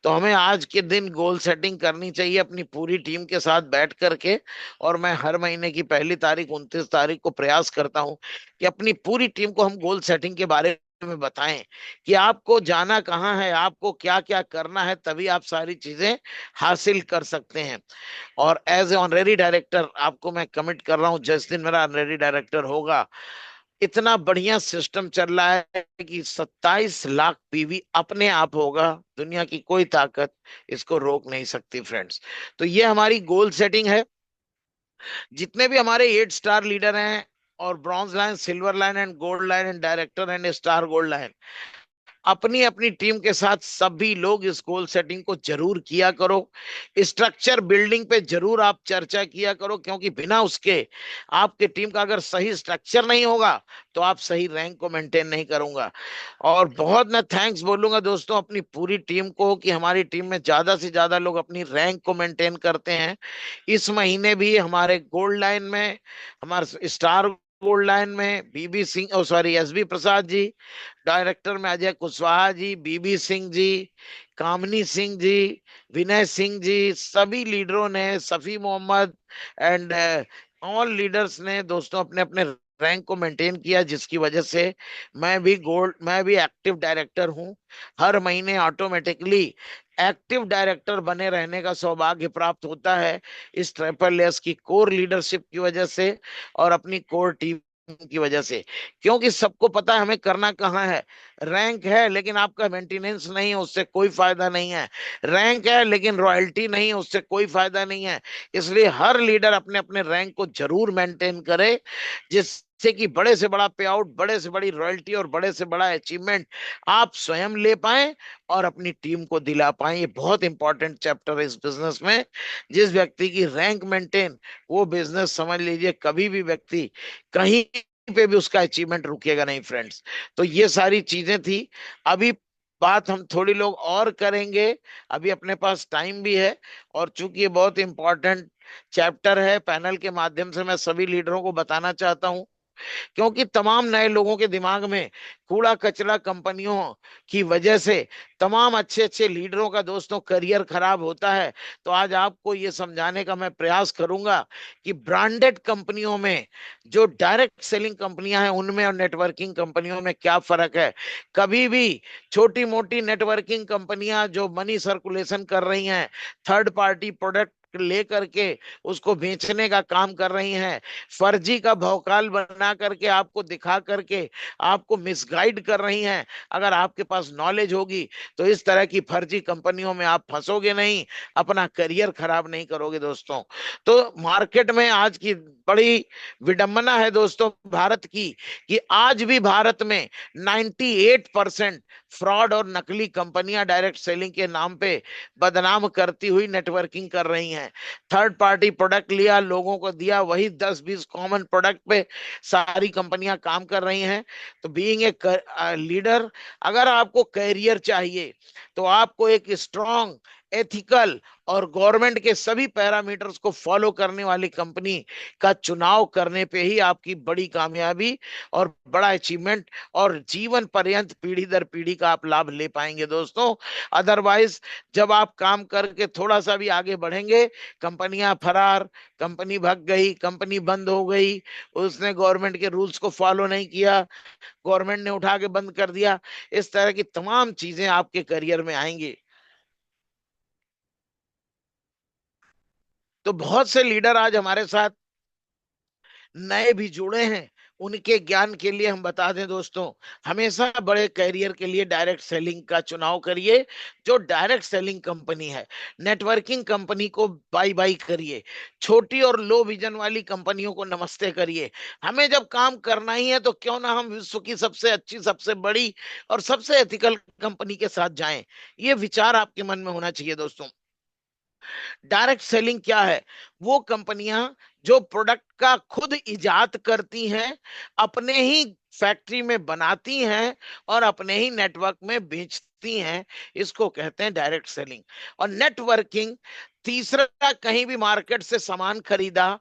तो हमें आज के दिन गोल सेटिंग करनी चाहिए अपनी पूरी टीम के साथ बैठ करके। और मैं हर महीने की पहली तारीख 29 तारीख को प्रयास करता हूं कि अपनी पूरी टीम को हम गोल सेटिंग के बारे में बताएं कि आपको जाना कहाँ है, आपको क्या क्या करना है, तभी आप सारी चीजें हासिल कर सकते हैं। और एज ए ऑनरेरी डायरेक्टर आपको मैं कमिट कर रहा हूं, जिस दिन मेरा ऑनरेरी डायरेक्टर होगा, इतना बढ़िया सिस्टम चल रहा है कि 27 लाख पीवी अपने आप होगा। दुनिया की कोई ताकत इसको रोक नहीं सकती फ्रेंड्स। तो ये हमारी गोल सेटिंग है। जितने भी हमारे 8 स्टार लीडर हैं, और bronze line, silver line and gold line and director and star gold line, अपनी अपनी टीम के साथ सभी लोग इस गोल सेटिंग को जरूर किया करो। स्ट्रक्चर बिल्डिंग पे जरूर आप चर्चा किया करो, क्योंकि बिना उसके आपके टीम का अगर सही स्ट्रक्चर नहीं होगा तो आप सही रैंक को मेंटेन नहीं करूंगा। और बहुत मैं थैंक्स बोलूंगा दोस्तों अपनी पूरी टीम को कि हमारी टीम में ज्यादा से ज्यादा लोग अपनी रैंक को मेंटेन करते हैं। इस महीने भी हमारे गोल्ड लाइन में, हमारे स्टार गोल्ड लाइन में बीबी सिंह, ओ sorry, SB Prasad ji, director में अजय कुशवाहा जी, बीबी सिंह जी, कामनी सिंह जी, विनय सिंह जी, सभी लीडरों ने, Safi Mohammed and all leaders ने दोस्तों अपने अपने रैंक को मेंटेन किया, जिसकी वजह से मैं भी एक्टिव डायरेक्टर हूं। हर महीने ऑटोमेटिकली एक्टिव डायरेक्टर बने रहने का सौभाग्य प्राप्त होता है इस ट्रिपल एस की कोर लीडरशिप की वजह से और अपनी कोर टीम की वजह से। क्योंकि सबको पता है हमें करना कहाँ है। रैंक है लेकिन आपका मेंटेनेंस नहीं है, उससे कोई फायदा नहीं है। रैंक है लेकिन रॉयल्टी नहीं है, उससे कोई फायदा नहीं है। इसलिए हर लीडर अपने अपने रैंक को जरूर मेंटेन करे, जिससे कि बड़े से बड़ा पे आउट, बड़े से बड़ी रॉयल्टी और बड़े से बड़ा अचीवमेंट आप स्वयं ले पाएं और अपनी टीम को दिला पाएं। ये बहुत इंपॉर्टेंट चैप्टर है इस बिजनेस में। जिस व्यक्ति की रैंक मेंटेन, वो बिजनेस समझ लीजिए कभी भी व्यक्ति कहीं पे भी उसका अचीवमेंट रुकेगा नहीं फ्रेंड्स। तो ये सारी चीजें थी। अभी बात हम थोड़ी लोग और करेंगे, अभी अपने पास टाइम भी है। और चूंकि ये बहुत इंपॉर्टेंट चैप्टर है, पैनल के माध्यम से मैं सभी लीडरों को बताना चाहता हूं, क्योंकि तमाम नए लोगों के दिमाग में कूड़ा कचरा कंपनियों की वजह से तमाम अच्छे अच्छे लीडरों का दोस्तों करियर खराब होता है। तो आज आपको ये समझाने का मैं प्रयास करूंगा कि ब्रांडेड कंपनियों में, जो डायरेक्ट सेलिंग कंपनियां हैं उनमें और नेटवर्किंग कंपनियों में क्या फर्क है। कभी भी छोटी मोटी नेटवर्किंग कंपनियां जो मनी सर्कुलेशन कर रही हैं, थर्ड पार्टी प्रोडक्ट लेकर के उसको बेचने का काम कर रही हैं, फर्जी का भौकाल बना करके आपको दिखा करके आपको मिसगाइड कर रही हैं। अगर आपके पास नॉलेज होगी तो इस तरह की फर्जी कंपनियों में आप फंसोगे नहीं, अपना करियर खराब नहीं करोगे दोस्तों। तो मार्केट में आज की बड़ी विडंबना है दोस्तों भारत की, कि आज भी भारत में 98% फ्रॉड और नकली कंपनियां डायरेक्ट सेलिंग के नाम पे बदनाम करती हुई नेटवर्किंग कर रही हैं। थर्ड पार्टी प्रोडक्ट लिया, लोगों को दिया, वही 10-20 कॉमन प्रोडक्ट पे सारी कंपनियां काम कर रही हैं। तो बीइंग ए लीडर, अगर आपको कैरियर चाहिए तो आपको एक स्ट्रॉन्ग, एथिकल और गवर्नमेंट के सभी पैरामीटर्स को फॉलो करने वाली कंपनी का चुनाव करने पे ही आपकी बड़ी कामयाबी और बड़ा अचीवमेंट और जीवन पर्यंत पीढ़ी दर पीढ़ी का आप लाभ ले पाएंगे दोस्तों। अदरवाइज जब आप काम करके थोड़ा सा भी आगे बढ़ेंगे, कंपनियां फरार, कंपनी भग गई, कंपनी बंद हो गई, उसने गवर्नमेंट के रूल्स को फॉलो नहीं किया, गवर्नमेंट ने उठा के बंद कर दिया, इस तरह की तमाम चीजें आपके करियर में आएंगी। तो बहुत से लीडर आज हमारे साथ नए भी जुड़े हैं, उनके ज्ञान के लिए हम बता दें दोस्तों, हमेशा बड़े कैरियर के लिए डायरेक्ट सेलिंग का चुनाव करिए। जो डायरेक्ट सेलिंग कंपनी है, नेटवर्किंग कंपनी को बाय बाय करिए। छोटी और लो विजन वाली कंपनियों को नमस्ते करिए। हमें जब काम करना ही है तो क्यों ना हम विश्व की सबसे अच्छी, सबसे बड़ी और सबसे एथिकल कंपनी के साथ जाएं। ये विचार आपके मन में होना चाहिए दोस्तों। डायरेक्ट सेलिंग क्या है? वो कंपनियां जो प्रोडक्ट का खुद इजाद करती हैं, अपने ही फैक्ट्री में बनाती हैं और अपने ही नेटवर्क में बेचती हैं, इसको कहते हैं डायरेक्ट सेलिंग। और नेटवर्किंग तीसरा, कहीं भी मार्केट से सामान खरीदा,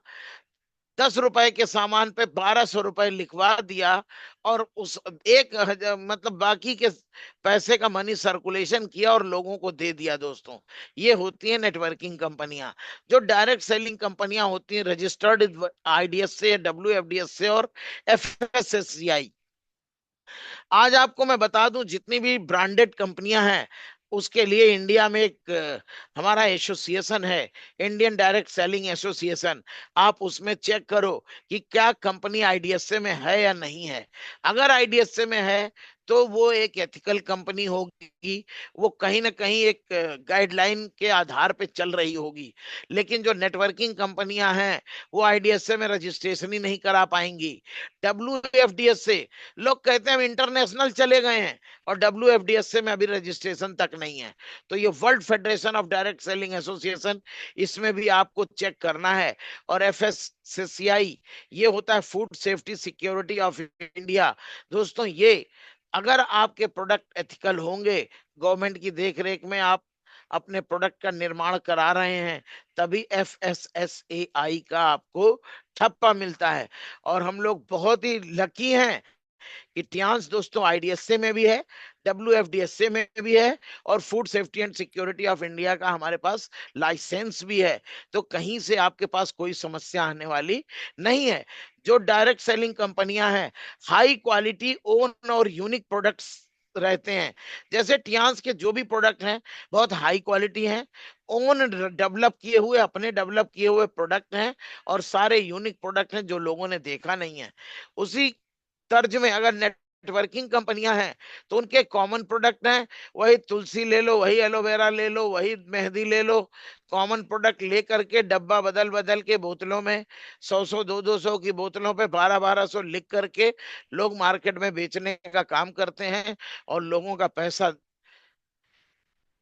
10 रुपए के सामान पे 1200 रुपए लिखवा दिया और उस मतलब बाकी के पैसे का मनी सर्कुलेशन किया और लोगों को दे दिया दोस्तों। ये होती है नेटवर्किंग कंपनियां। जो डायरेक्ट सेलिंग कंपनियां होती हैं, रजिस्टर्ड आईडीएस से, WFDS से और FSSCI। आज आपको मैं बता दूं, जितनी भी ब्रांडेड कंपनियां हैं उसके लिए इंडिया में एक हमारा एसोसिएशन है, इंडियन डायरेक्ट सेलिंग एसोसिएशन। आप उसमें चेक करो कि क्या कंपनी आईडीएसए में है या नहीं है। अगर आईडीएसए में है तो वो एक एथिकल कंपनी होगी, वो कहीं ना कहीं एक गाइडलाइन के आधार पे चल रही होगी। लेकिन जो नेटवर्किंग कंपनियां हैं वो आईडीएसए में रजिस्ट्रेशन ही नहीं करा पाएंगी। WFDS से लोग कहते हैं हम इंटरनेशनल चले गए हैं और WFDS से में अभी रजिस्ट्रेशन तक नहीं है। तो ये world federation of direct selling association, इसमें भी आपको चेक करना है। और FSCI, ये होता है food safety security of India. दोस्तों, ये अगर आपके प्रोडक्ट एथिकल होंगे, गवर्नमेंट की देखरेख में आप अपने प्रोडक्ट का निर्माण करा रहे हैं, तभी FSSAI का आपको ठप्पा मिलता है। और हम लोग बहुत ही लकी हैं कि टियांस दोस्तों आईडीएसए में भी है, WFDSA में भी है और food safety and security of India का हमारे पास लाइसेंस भी है। तो कहीं से आपके पास कोई समस्या आने वाली नहीं है। जो डायरेक्ट सेलिंग कंपनियां हैं, हाई क्वालिटी ओन और यूनिक प्रोडक्ट्स रहते हैं। जैसे टियांस के जो भी प्रोडक्ट हैं बहुत हाई क्वालिटी हैं, ओन डेवलप किए हुए, अपने डेवलप किए हुए प्रोडक्ट हैं और सारे यूनिक प्रोडक्ट हैं जो लोगों ने देखा नहीं है। उसी तर्ज में अगर नेटवर्किंग कंपनियां हैं तो उनके कॉमन प्रोडक्ट हैं, वही तुलसी ले लो, वही एलोवेरा ले लो, वही मेहंदी ले लो। कॉमन प्रोडक्ट लेकर के डब्बा बदल बदल के बोतलों में 100 200 की बोतलों पे 1200 लिख करके लोग मार्केट में बेचने का काम करते हैं और लोगों का पैसा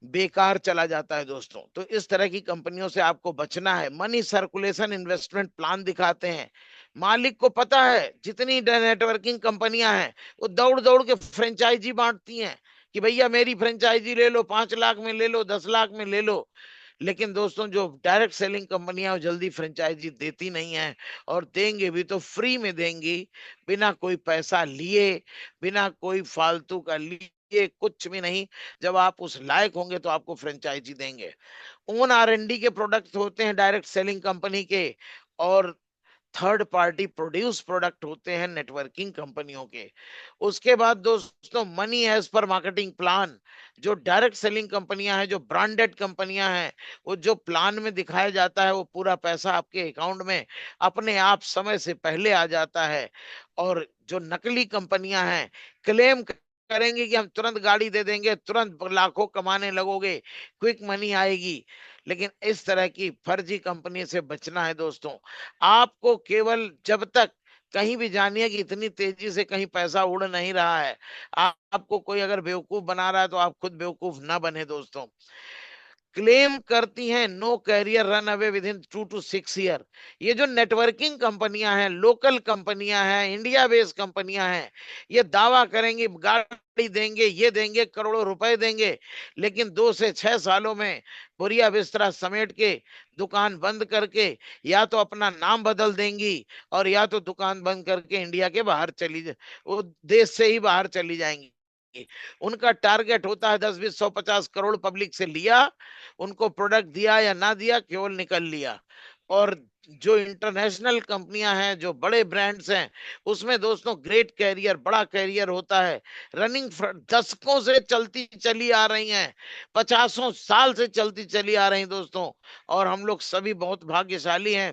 बेकार चला जाता है दोस्तों। तो इस तरह की कंपनियों से आपको बचना है। मनी सर्कुलेशन इन्वेस्टमेंट प्लान दिखाते हैं। मालिक को पता है जितनी नेटवर्किंग कंपनियां हैं वो दौड़ दौड़ के फ्रेंचाइजी बांटती हैं कि भैया मेरी फ्रेंचाइजी ले लो, 5 लाख में ले लो, 10 लाख में ले लो। लेकिन दोस्तों, जो डायरेक्ट सेलिंग कंपनियां जल्दी फ्रेंचाइजी देती नहीं है, और देंगे भी तो फ्री में देंगी, बिना कोई पैसा लिए, बिना कोई फालतू का लिए, कुछ भी नहीं। जब आप उस लायक होंगे तो आपको फ्रेंचाइजी देंगे। ओन R&D के प्रोडक्ट होते हैं डायरेक्ट सेलिंग कंपनी के, और थर्ड पार्टी प्रोड्यूस प्रोडक्ट होते हैं नेटवर्किंग कंपनियों के। उसके बाद दोस्तों, मनी एज पर मार्केटिंग प्लान। जो डायरेक्ट सेलिंग कंपनियां हैं, जो ब्रांडेड कंपनियां हैं, वो जो प्लान में दिखाया जाता है वो पूरा पैसा आपके अकाउंट में अपने आप समय से पहले आ जाता है। और जो नकली कंपनियां हैं, क्लेम करेंगे कि हम तुरंत गाड़ी दे देंगे, तुरंत लाखों कमाने लगोगे, क्विक मनी आएगी। लेकिन इस तरह की फर्जी कंपनी से बचना है दोस्तों। आपको केवल जब तक कहीं भी जानिए कि इतनी तेजी से कहीं पैसा उड़ नहीं रहा है, आपको कोई अगर बेवकूफ बना रहा है तो आप खुद बेवकूफ ना बने दोस्तों। क्लेम करती हैं no career run away within 2 to 6 year. ये जो नेटवर्किंग कंपनियां हैं, लोकल कंपनियां हैं, इंडिया बेस्ड कंपनियां हैं, ये दावा करेंगे गाड़ी देंगे, ये देंगे, करोड़ों रुपए देंगे, लेकिन 2 से 6 सालों में बोरिया बिस्तरा समेट के दुकान बंद करके या तो अपना नाम बदल देंगी और या तो दुकान बंद करके इंडिया के बाहर वो देश से ही बाहर चली जाएंगी। उनका टारगेट होता है 10 20 100 50 करोड़ पब्लिक से लिया, उनको प्रोडक्ट दिया या ना दिया, केवल निकल लिया। और जो इंटरनेशनल कंपनियां हैं, जो बड़े ब्रांड्स हैं, उसमें दोस्तों ग्रेट कैरियर, बड़ा कैरियर होता है। रनिंग दशकों से चलती चली आ रही हैं, 50 साल से चलती चली आ रही दोस्तों। और हम लोग सभी बहुत भाग्यशाली हैं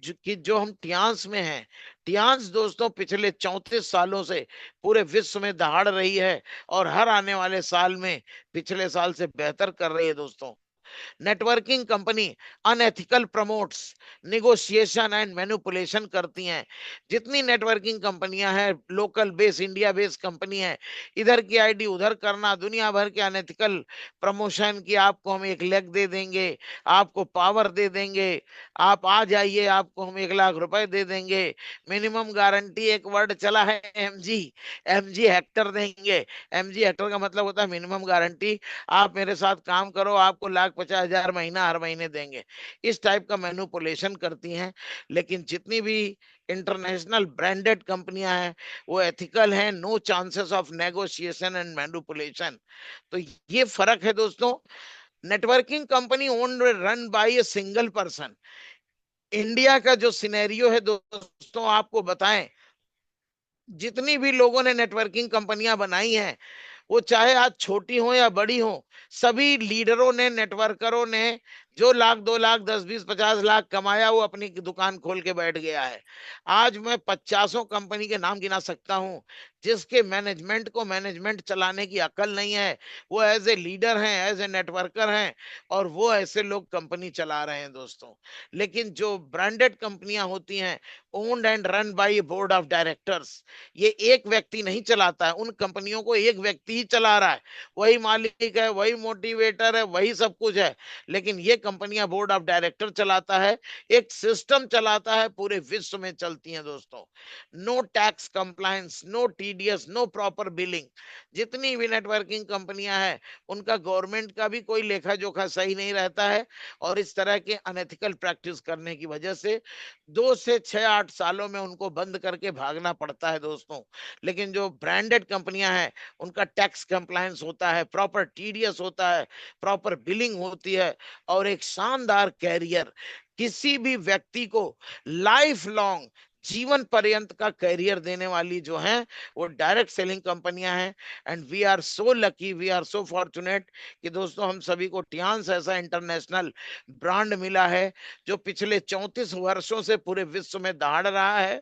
जो हम टियांस में हैं, टियांस दोस्तों पिछले 34 सालों से पूरे विश्व में दहाड़ रही है और हर आने वाले साल में पिछले साल से बेहतर कर रही है दोस्तों। Networking company unethical promotes, negotiation and manipulation करती हैं। जितनी नेटवर्किंग कंपनियां हैं, local base, India base company है, इधर की आईडी उधर करना, दुनिया भर के अनएथिकल प्रमोशन की, आपको हम 1 लाख दे देंगे, आपको पावर दे देंगे, आप आ जाइए, आपको हम 1 लाख रुपए दे देंगे, मिनिमम गारंटी, एक वर्ड चला है एमजी, एमजी हेक्टर देंगे। एमजी हेक्टर का मतलब होता है मिनिमम गारंटी, आप मेरे साथ काम करो, आपको 1,50,000 महीना हर महीने देंगे। इस टाइप का मैनिपुलेशन करती हैं। लेकिन जितनी भी इंटरनेशनल ब्रांडेड कंपनियां हैं वो एथिकल हैं, no chances of negotiation and manipulation. तो ये फर्क है दोस्तों। Networking company owned run by a single person. India का जो सिनेरियो है दोस्तों आपको बताएं, जितनी भी लोगों ने नेटवर्किंग कंपनियां बनाई हैं, वो चाहे आज छोटी हो या बड़ी हो, सभी लीडरों ने, नेटवर्करों ने जो 1 लाख 2 लाख 10 20 50 लाख कमाया, वो अपनी दुकान खोल के बैठ गया है। आज मैं 50 कंपनी के नाम गिना सकता हूं जिसके मैनेजमेंट को मैनेजमेंट चलाने की अकल नहीं है। वो एज ए लीडर हैं, एज ए नेटवर्कर हैं, और वो ऐसे लोग कंपनी चला रहे हैं दोस्तों। लेकिन जो ब्रांडेड कंपनियां होती हैं, owned and run by board of directors, ये एक व्यक्ति नहीं चलाता है, उन कंपनियों को एक व्यक्ति ही चला रहा है, वही मालिक है, वही मोटिवेटर है, वही सब कुछ है। लेकिन ये कंपनियां बोर्ड ऑफ डायरेक्टर चलाता है, एक सिस्टम चलाता है, पूरे विश्व में चलती हैं दोस्तों। No tax compliance, no TDS, no proper billing. जितनी भी नेटवर्किंग कंपनियां हैं उनका गवर्नमेंट का भी कोई लेखा जोखा सही नहीं रहता है, और इस तरह के अनएथिकल प्रैक्टिस करने की वजह से 2 से 6 8 सालों में उनको बंद करके भागना पड़ता है दोस्तों। लेकिन जो ब्रांडेड कंपनियां हैं उनका टैक्स कंप्लायंस होता है, प्रॉपर टीडीएस होता है, प्रॉपर बिलिंग होती है, और एक शानदार कैरियर, किसी भी व्यक्ति को लाइफ लॉन्ग, जीवन पर्यंत का कैरियर देने वाली जो है वो डायरेक्ट सेलिंग कंपनियां हैं। And we are so lucky, we are so fortunate कि दोस्तों हम सभी को टियांस ऐसा इंटरनेशनल ब्रांड मिला है जो पिछले 34 वर्षों से पूरे विश्व में दहाड़ रहा है।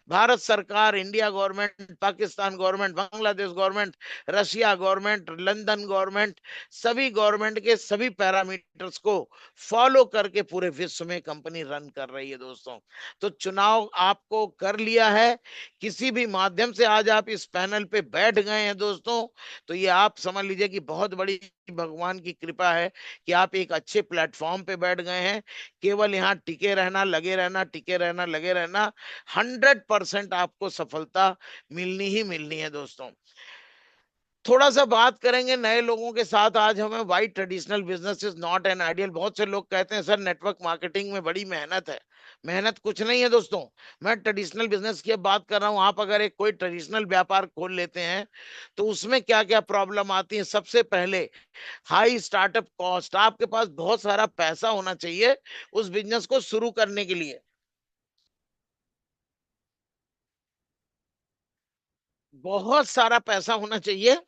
भारत सरकार, India government, Pakistan government, Bangladesh government, Russia government, London government, सभी गवर्नमेंट के सभी पैरामीटर्स को फॉलो करके पूरे विश्व में कंपनी रन कर रही है दोस्तों। तो चुनाव आपको कर लिया है, किसी भी माध्यम से आज आप इस पैनल पे बैठ गए हैं दोस्तों, तो ये आप समझ लीजिए कि बहुत बड़ी भगवान की कृपा है कि आप एक अच्छे प्लेटफॉर्म पे बैठ गए हैं। केवल यहाँ टिके रहना, लगे रहना, टिके रहना, लगे रहना, 100% आपको सफलता मिलनी ही मिलनी है दोस्तों। थोड़ा सा बात करेंगे नए लोगों के साथ आज हमें, why traditional business is not an ideal. बहुत से लोग कहते हैं सर नेटवर्क मार्केटिंग में बड़ी मेहनत है। मेहनत कुछ नहीं है दोस्तों। मैं ट्रेडिशनल बिजनेस की बात कर रहा हूं। आप अगर एक कोई ट्रेडिशनल व्यापार खोल लेते हैं तो उसमें क्या क्या प्रॉब्लम आती है। सबसे पहले हाई स्टार्टअप कॉस्ट, आपके पास बहुत सारा पैसा होना चाहिए उस बिजनेस को शुरू करने के लिए, बहुत सारा पैसा होना चाहिए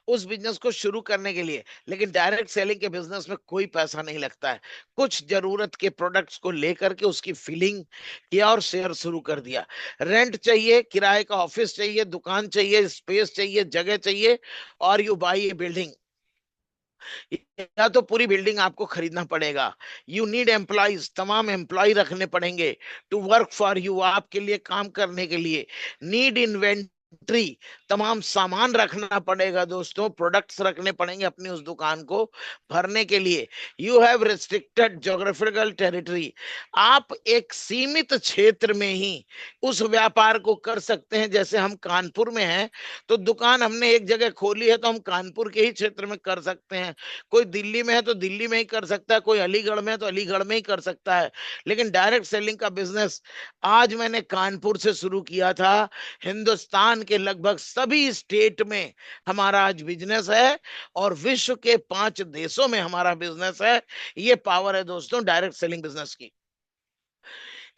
उस बिजनेस को शुरू करने के लिए। लेकिन डायरेक्ट सेलिंग के बिजनेस में कोई पैसा नहीं लगता है। कुछ जरूरत के प्रोडक्ट्स को लेकर के उसकी फिलिंग किया और शेयर शुरू कर दिया। रेंट चाहिए, किराए का ऑफिस चाहिए, दुकान चाहिए, स्पेस चाहिए, जगह चाहिए, और यू बाई ए बिल्डिंग, या तो पूरी बिल्डिंग आपको खरीदना पड़ेगा। यू नीड एम्प्लॉइज, तमाम एम्प्लॉय रखने पड़ेंगे टू वर्क फॉर यू, आपके लिए काम करने के लिए। नीड इन्वेंट्री, तमाम सामान रखना पड़ेगा दोस्तों, प्रोडक्ट्स रखने पड़ेंगे अपनी उस दुकान को भरने के लिए। You have restricted geographical territory, आप एक सीमित क्षेत्र में ही उस व्यापार को कर सकते हैं। जैसे हम कानपुर में हैं तो दुकान हमने एक जगह खोली है तो हम कानपुर के ही क्षेत्र में कर सकते हैं। कोई दिल्ली में है तो दिल्ली में ही कर सकता है, कोई अलीगढ़ में है तो अलीगढ़ में ही कर सकता है। लेकिन डायरेक्ट सेलिंग का बिजनेस आज मैंने कानपुर से शुरू किया था, हिंदुस्तान के लगभग सभी स्टेट में हमारा आज बिजनेस है, और विश्व के 5 देशों में हमारा बिजनेस है। ये पावर है दोस्तों डायरेक्ट सेलिंग बिजनेस की।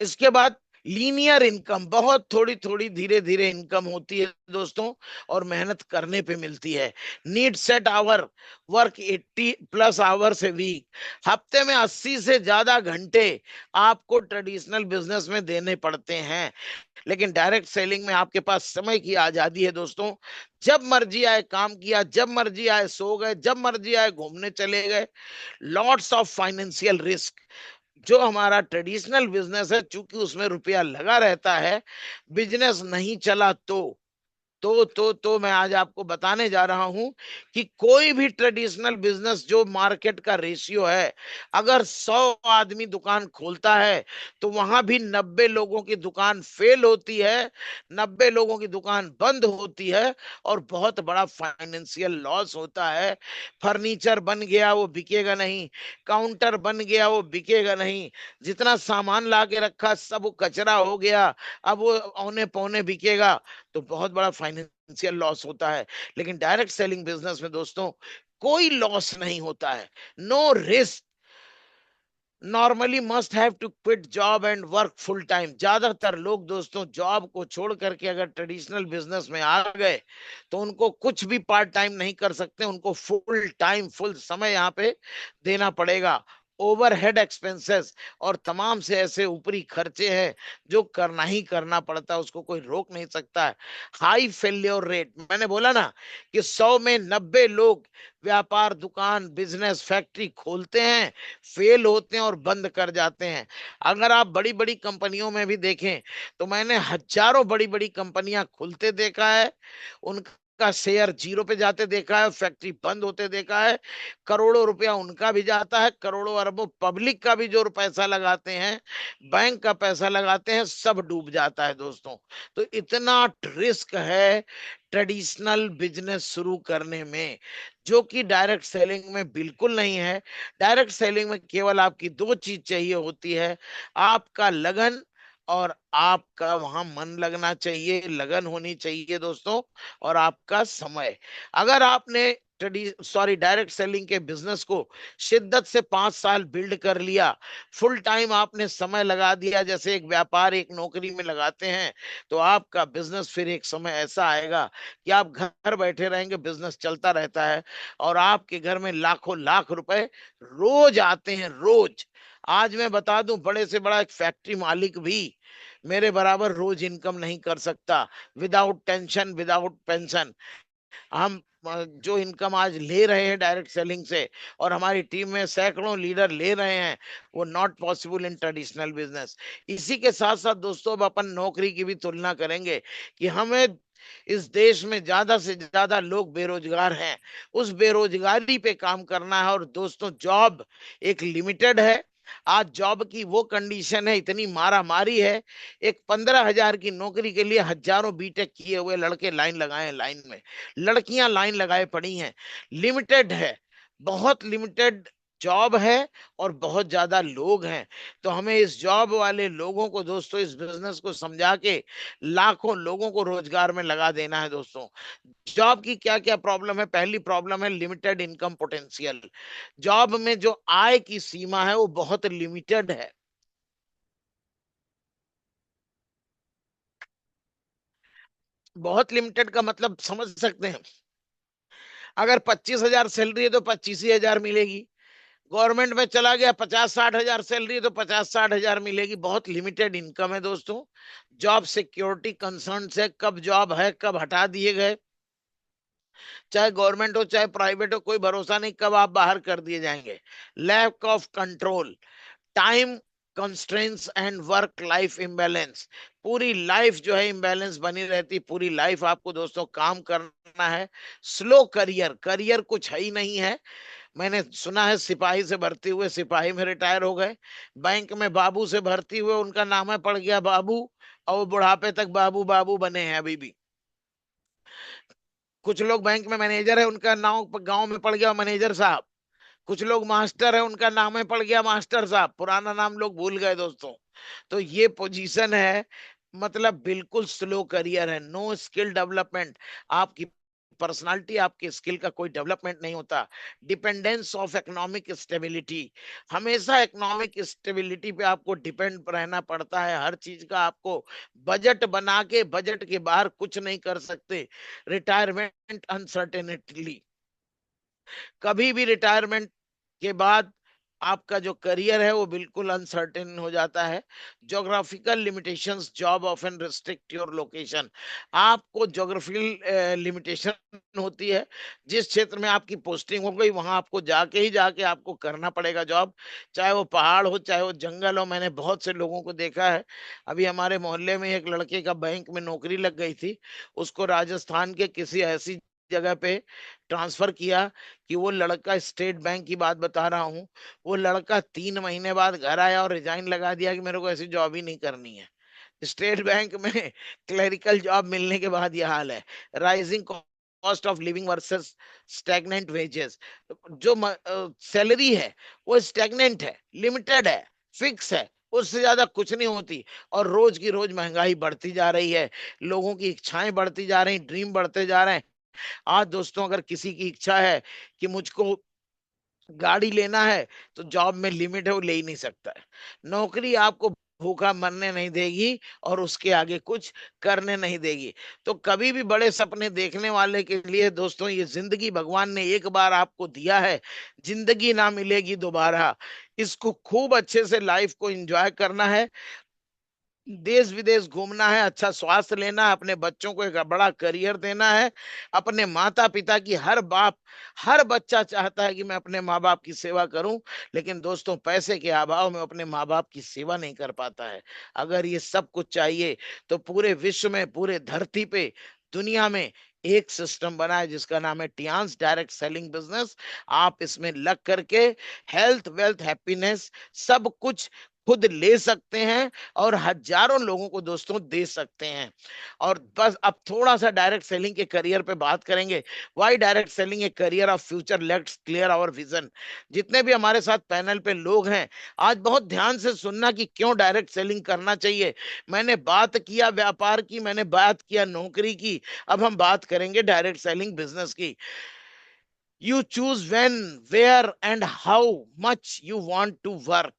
इसके बाद लीनियर इनकम, बहुत थोड़ी थोड़ी धीरे धीरे इनकम होती है दोस्तों, और मेहनत करने पे मिलती है। Need set hour, work 80+ hours a week, हफ्ते में 80 से ज्यादा घंटे आपको ट्रेडिशनल बिजनेस में देने पड़ते हैं। लेकिन डायरेक्ट सेलिंग में आपके पास समय की आजादी है दोस्तों। जब मर्जी आए काम किया, जब मर्जी आए सो गए, जब मर्जी आए घूमने चले गए। Lots of financial risk. जो हमारा ट्रेडिशनल बिजनेस है, चूंकि उसमें रुपया लगा रहता है, बिजनेस नहीं चला तो मैं आज आपको बताने जा रहा हूं कि कोई भी ट्रेडिशनल बिजनेस जो मार्केट का रेशियो है, अगर 100 आदमी दुकान खोलता है तो वहां भी 90 लोगों की दुकान फेल होती है, 90 लोगों की दुकान बंद होती है, और बहुत बड़ा फाइनेंशियल लॉस होता है। फर्नीचर बन गया वो बिकेगा नहीं, काउंटर बन गया वो बिकेगा नहीं, जितना सामान ला के रखा सब वो कचरा हो गया, अब वो औने पौने बिकेगा, तो बहुत बड़ा फाइनेंशियल लॉस होता है। लेकिन डायरेक्ट सेलिंग बिजनेस में दोस्तों कोई लॉस नहीं होता है, no risk. Normally must have to quit job and work full time. ज्यादातर लोग दोस्तों जॉब को छोड़ करके अगर ट्रेडिशनल बिजनेस में आ गए तो उनको कुछ भी पार्ट टाइम नहीं कर सकते, उनको फुल टाइम फुल समय यहाँ पे देना पड़ेगा। ओवरहेड एक्सपेंसेस और तमाम से ऐसे ऊपरी खर्चे हैं जो करना ही करना पड़ता है, उसको कोई रोक नहीं सकता है। हाई फेल्योर रेट, मैंने बोला ना कि 100 में 90 लोग व्यापार, दुकान, बिजनेस, फैक्ट्री खोलते हैं, फेल होते हैं और बंद कर जाते हैं। अगर आप बड़ी बड़ी कंपनियों में भी देखें तो मैंने हजारों बड़ी बड़ी कंपनियां खुलते देखा है, उनका शेयर जीरो पे जाते देखा है, फैक्ट्री बंद होते देखा है। करोड़ों रुपया उनका भी जाता है, करोड़ों अरबों पब्लिक का भी जो पैसा लगाते हैं, बैंक का पैसा लगाते हैं, सब डूब जाता है दोस्तों। तो इतना रिस्क है ट्रेडिशनल बिजनेस शुरू करने में, जो कि डायरेक्ट सेलिंग में बिल्कुल नहीं है। डायरेक्ट सेलिंग में केवल आपकी दो चीज चाहिए होती है, आपका लगन और आपका वहां मन लगना चाहिए, लगन होनी चाहिए दोस्तों, और आपका समय। अगर आपने डायरेक्ट सेलिंग के बिजनेस को शिद्दत से 5 साल बिल्ड कर लिया, फुल टाइम आपने समय लगा दिया, जैसे एक व्यापार एक नौकरी में लगाते हैं, तो आपका बिजनेस फिर एक समय ऐसा आएगा कि आप घर बैठे रहेंगे, बिजनेस चलता रहता है, और आपके घर में लाखों लाख रुपए रोज आते हैं, रोज। आज मैं बता दूं, बड़े से बड़ा एक फैक्ट्री मालिक भी मेरे बराबर रोज इनकम नहीं कर सकता, विदाउट टेंशन, विदाउट पेंशन। हम जो इनकम आज ले रहे हैं डायरेक्ट सेलिंग से, और हमारी टीम में सैकड़ों लीडर ले रहे हैं, वो not possible in traditional business. इसी के साथ साथ दोस्तों अब अपन नौकरी की भी तुलना करेंगे कि हमें इस देश में ज्यादा से ज्यादा लोग बेरोजगार हैं, उस बेरोजगारी पे काम करना है। और दोस्तों जॉब एक लिमिटेड है। आज जॉब की वो कंडीशन है, इतनी मारा मारी है, एक 15,000 की नौकरी के लिए हजारों बीटेक किए हुए लड़के लाइन लगाए हैं, लाइन में लड़कियां लाइन लगाए पड़ी हैं। लिमिटेड है, बहुत लिमिटेड जॉब है, और बहुत ज्यादा लोग हैं। तो हमें इस जॉब वाले लोगों को दोस्तों इस बिजनेस को समझा के लाखों लोगों को रोजगार में लगा देना है दोस्तों। जॉब की क्या क्या प्रॉब्लम है? पहली प्रॉब्लम है लिमिटेड इनकम पोटेंशियल। जॉब में जो आय की सीमा है वो बहुत लिमिटेड है। बहुत लिमिटेड का मतलब समझ सकते हैं, अगर 25,000 सैलरी है तो 25,000 मिलेगी। गवर्नमेंट में चला गया 50-60 हजार सैलरी है तो 50-60 हजार मिलेगी। बहुत लिमिटेड इनकम है दोस्तों। जॉब सिक्योरिटी कंसर्न से, कब जॉब है कब हटा दिए गए, चाहे गवर्नमेंट हो चाहे प्राइवेट हो, कोई भरोसा नहीं कब आप बाहर कर दिए जाएंगे। Lack of control, time constraints and work life imbalance, पूरी लाइफ जो है इम्बैलेंस बनी रहती, पूरी लाइफ आपको दोस्तों काम करना है। स्लो करियर, करियर कुछ है ही नहीं है। मैंने सुना है सिपाही से भर्ती हुए सिपाही में रिटायर हो गए, बैंक में बाबू से भर्ती हुए उनका नाम है पड़ गया बाबू, और वो बुढ़ापे तक बाबू बाबू बने हैं अभी भी। कुछ लोग बैंक में मैनेजर है, उनका नाम गांव में पड़ गया मैनेजर साहब। कुछ लोग मास्टर है, उनका नाम है पड़ गया मास्टर साहब, पुराना नाम लोग भूल गए दोस्तों। तो ये पोजीशन है, मतलब बिल्कुल स्लो करियर है, नो स्किल डेवलपमेंट। आपकी पर्सनालिटी, आपके स्किल का कोई डेवलपमेंट नहीं होता। डिपेंडेंस ऑफ इकोनॉमिक स्टेबिलिटी, हमेशा इकोनॉमिक स्टेबिलिटी पे आपको डिपेंड रहना पड़ता है। हर चीज का आपको बजट बना के बजट के बाहर कुछ नहीं कर सकते। रिटायरमेंट अनसर्टेनिटी, कभी भी रिटायरमेंट के बाद आपका जो करियर है वो बिल्कुल अनसर्टेन हो जाता है। Geographical limitations, job often restrict your location, आपको ज्योग्राफिकल लिमिटेशन होती है। जिस क्षेत्र में आपकी पोस्टिंग हो गई वहां आपको जाके आपको करना पड़ेगा जॉब, चाहे वो पहाड़ हो चाहे वो जंगल हो। मैंने बहुत से लोगों को देखा है। अभी हमारे मोहल्ले में एक लड़के का बैंक में नौकरी लग गई थी, उसको राजस्थान के किसी ऐसी जगह पे ट्रांसफर किया कि वो लड़का, स्टेट बैंक की बात बता रहा हूँ, वो लड़का 3 महीने बाद घर आया और रिजाइन लगा दिया कि मेरे को ऐसी जॉब ही नहीं करनी है। स्टेट बैंक में क्लरिकल जॉब मिलने के बाद यह हाल है। Rising cost of living versus stagnant wages, जो सैलरी है वो स्टैग्नेंट है, लिमिटेड है, फिक्स है, उससे ज्यादा कुछ नहीं होती। और रोज की रोज महंगाई बढ़ती जा रही है, लोगों की इच्छाएं बढ़ती जा रही, ड्रीम बढ़ते जा रहे हैं। आज दोस्तों अगर किसी की इच्छा है कि मुझको गाड़ी लेना है तो जॉब में लिमिट है, वो ले ही नहीं सकता है। नौकरी आपको भूखा मरने नहीं देगी और उसके आगे कुछ करने नहीं देगी। तो कभी भी बड़े सपने देखने वाले के लिए दोस्तों, ये जिंदगी भगवान ने एक बार आपको दिया है, जिंदगी ना मिलेगी दोबारा। इसको खूब अच्छे से लाइफ को एंजॉय करना है, देश विदेश घूमना है, अच्छा स्वास्थ्य लेना है, अपने बच्चों को एक बड़ा करियर देना है। अपने माता पिता की, हर बच्चा चाहता है कि मैं अपने माँ बाप की सेवा करूं, लेकिन दोस्तों पैसे के अभाव में अपने माँ बाप की सेवा नहीं कर पाता है। अगर ये सब कुछ चाहिए तो पूरे विश्व में, पूरे धरती पे, दुनिया में एक सिस्टम बना है जिसका नाम है टियान्स डायरेक्ट सेलिंग बिजनेस। आप इसमें लग करके हेल्थ, वेल्थ, हैप्पीनेस सब कुछ खुद ले सकते हैं और हजारों लोगों को दोस्तों दे सकते हैं। और बस अब थोड़ा सा डायरेक्ट सेलिंग के करियर पे बात करेंगे। Why direct selling a career of future, let's clear our vision. जितने भी हमारे साथ पैनल पे लोग हैं, आज बहुत ध्यान से सुनना कि क्यों डायरेक्ट सेलिंग करना चाहिए। मैंने बात किया व्यापार की, मैंने बात किया नौकरी की, अब हम बात करेंगे डायरेक्ट सेलिंग बिजनेस की। You choose when, where and how much you want to work.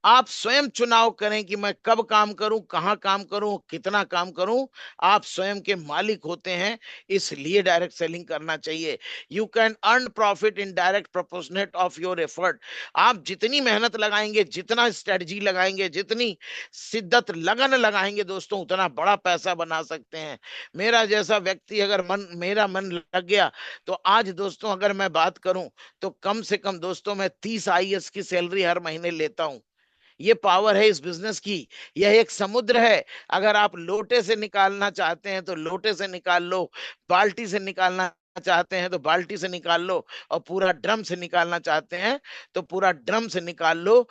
आप स्वयं चुनाव करें कि मैं कब काम करूं, कहां काम करूं, कितना काम करूं। आप स्वयं के मालिक होते हैं, इसलिए डायरेक्ट सेलिंग करना चाहिए। You can earn profit in direct proportionate of your effort. आप जितनी मेहनत लगाएंगे, जितना स्ट्रेटजी लगाएंगे, जितनी शिद्दत लगन लगाएंगे दोस्तों, उतना बड़ा पैसा बना सकते हैं। मेरा जैसा व्यक्ति अगर मेरा मन लग गया तो आज दोस्तों अगर मैं बात करूं तो कम से कम दोस्तों मैं 30 आईएएस की सैलरी हर महीने लेता हूं। ये पावर है इस बिजनेस की। यह एक समुद्र है, अगर आप लोटे से निकालना चाहते हैं तो लोटे से निकाल लो, बाल्टी से निकालना चाहते हैं तो बाल्टी से निकाल लो, और पूरा ड्रम से निकालना चाहते हैं तो पूरा ड्रम से निकाल लो।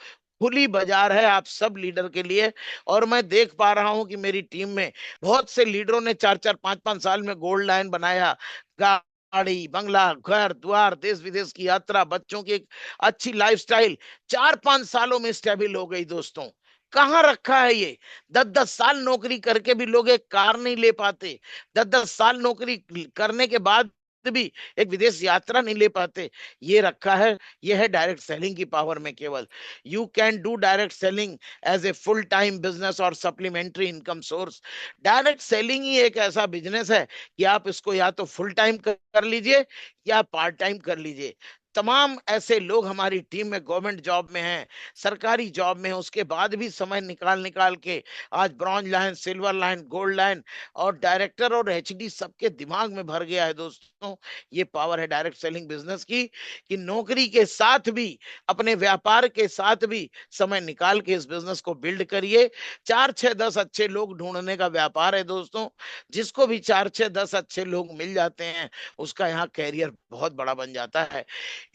खुली बाजार है आप सब लीडर के लिए। और मैं देख पा रहा हूं कि मेरी टीम में बहुत से लीडरों ने 4-4, 5-5 साल में गोल्ड लाइन बनाया, गाड़ी, बंगला, घर द्वार, देश विदेश की यात्रा, बच्चों की एक अच्छी लाइफस्टाइल 4-5 सालों में स्टेबल हो गई दोस्तों। कहाँ रखा है ये? 10-10 साल नौकरी करके भी लोग एक कार नहीं ले पाते, 10-10 साल नौकरी करने के बाद भी एक विदेश यात्रा नहीं ले पाते। ये रखा है, ये है डायरेक्ट सेलिंग की पावर में केवल। You can do direct selling as a full time business और supplementary income source. Direct selling ही एक ऐसा बिजनेस है कि आप इसको या तो फुल टाइम कर लीजिए या पार्ट टाइम कर लीजिए। तमाम ऐसे लोग हमारी टीम में गवर्नमेंट जॉब में हैं, सरकारी जॉब में हैं, उसके बाद भी समय निकाल निकाल के आज bronze line, silver line, gold line और डायरेक्टर और एचडी सबके दिमाग में भर गया है दोस्तों। ये पावर है डायरेक्ट सेलिंग बिजनेस की, कि नौकरी के साथ भी, अपने व्यापार के साथ भी समय निकाल के इस बिजनेस को बिल्ड करिए। 4-6-10 अच्छे लोग ढूंढने का व्यापार है दोस्तों। जिसको भी 4-6-10 अच्छे लोग मिल जाते हैं उसका यहाँ कैरियर बहुत बड़ा बन जाता है।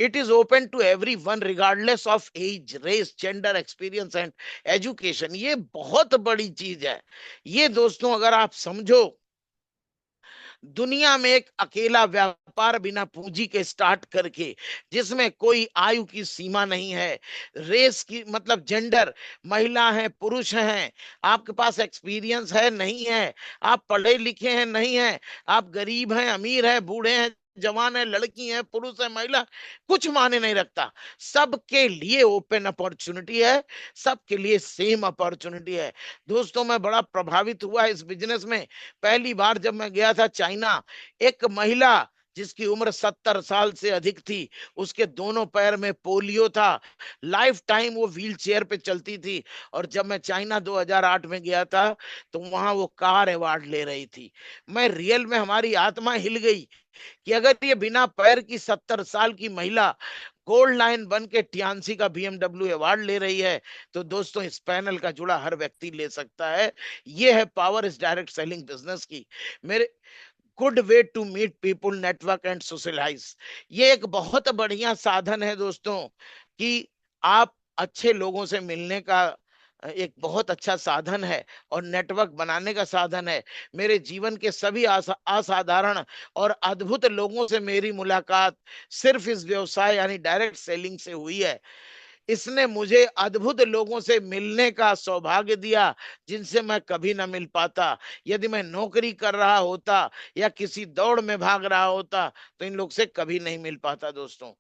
It is open to everyone regardless of age, race, gender, experience and education। ये बहुत बड़ी चीज है। ये दोस्तों अगर आप समझो दुनिया में एक अकेला व्यापार बिना पूंजी के स्टार्ट करके, जिसमें कोई आयु की सीमा नहीं है, रेस की मतलब जेंडर, महिला है पुरुष हैं, आपके पास एक्सपीरियंस है नहीं है, आप पढ़े लिखे हैं नहीं है, आप गरीब हैं अमीर हैं, बूढ़े हैं जवान है, लड़की है पुरुष है महिला, कुछ मायने नहीं रखता। सबके लिए ओपन अपॉर्चुनिटी है, सबके लिए सेम अपॉर्चुनिटी है। दोस्तों मैं बड़ा प्रभावित हुआ इस बिजनेस में। पहली बार जब मैं गया था चाइना, एक महिला जिसकी उम्र 70 साल से अधिक थी, उसके दोनों पैर में पोलियो था, लाइफ टाइम वो व्हील चेयर पे चलती थी। और जब मैं चाइना 2008 में गया था तो वहां वो कार अवार्ड ले रही थी। मैं रियल में हमारी आत्मा हिल गई कि अगर ये बिना पैर की 70 साल की महिला गोल्ड लाइन बन के टियान्सी का बीएमडब्ल्यू अवार्ड ले रही है, तो दोस्तों इस पैनल का जुड़ा हर व्यक्ति ले सकता है। ये है पावर इस डायरेक्ट सेलिंग बिजनेस की। मेरे good way to meet people, network and socialise. ये एक बहुत बढ़िया साधन है दोस्तों कि आप अच्छे लोगों से मिलने का एक बहुत अच्छा साधन है और नेटवर्क बनाने का साधन है। मेरे जीवन के सभी असाधारण और अद्भुत लोगों से मेरी मुलाकात सिर्फ इस व्यवसाय यानी डायरेक्ट सेलिंग से हुई है। इसने मुझे अद्भुत लोगों से मिलने का सौभाग्य दिया जिनसे मैं कभी ना मिल पाता। यदि मैं नौकरी कर रहा होता या किसी दौड़ में भाग रहा होता तो इन लोग से कभी नहीं मिल पाता। दोस्तों,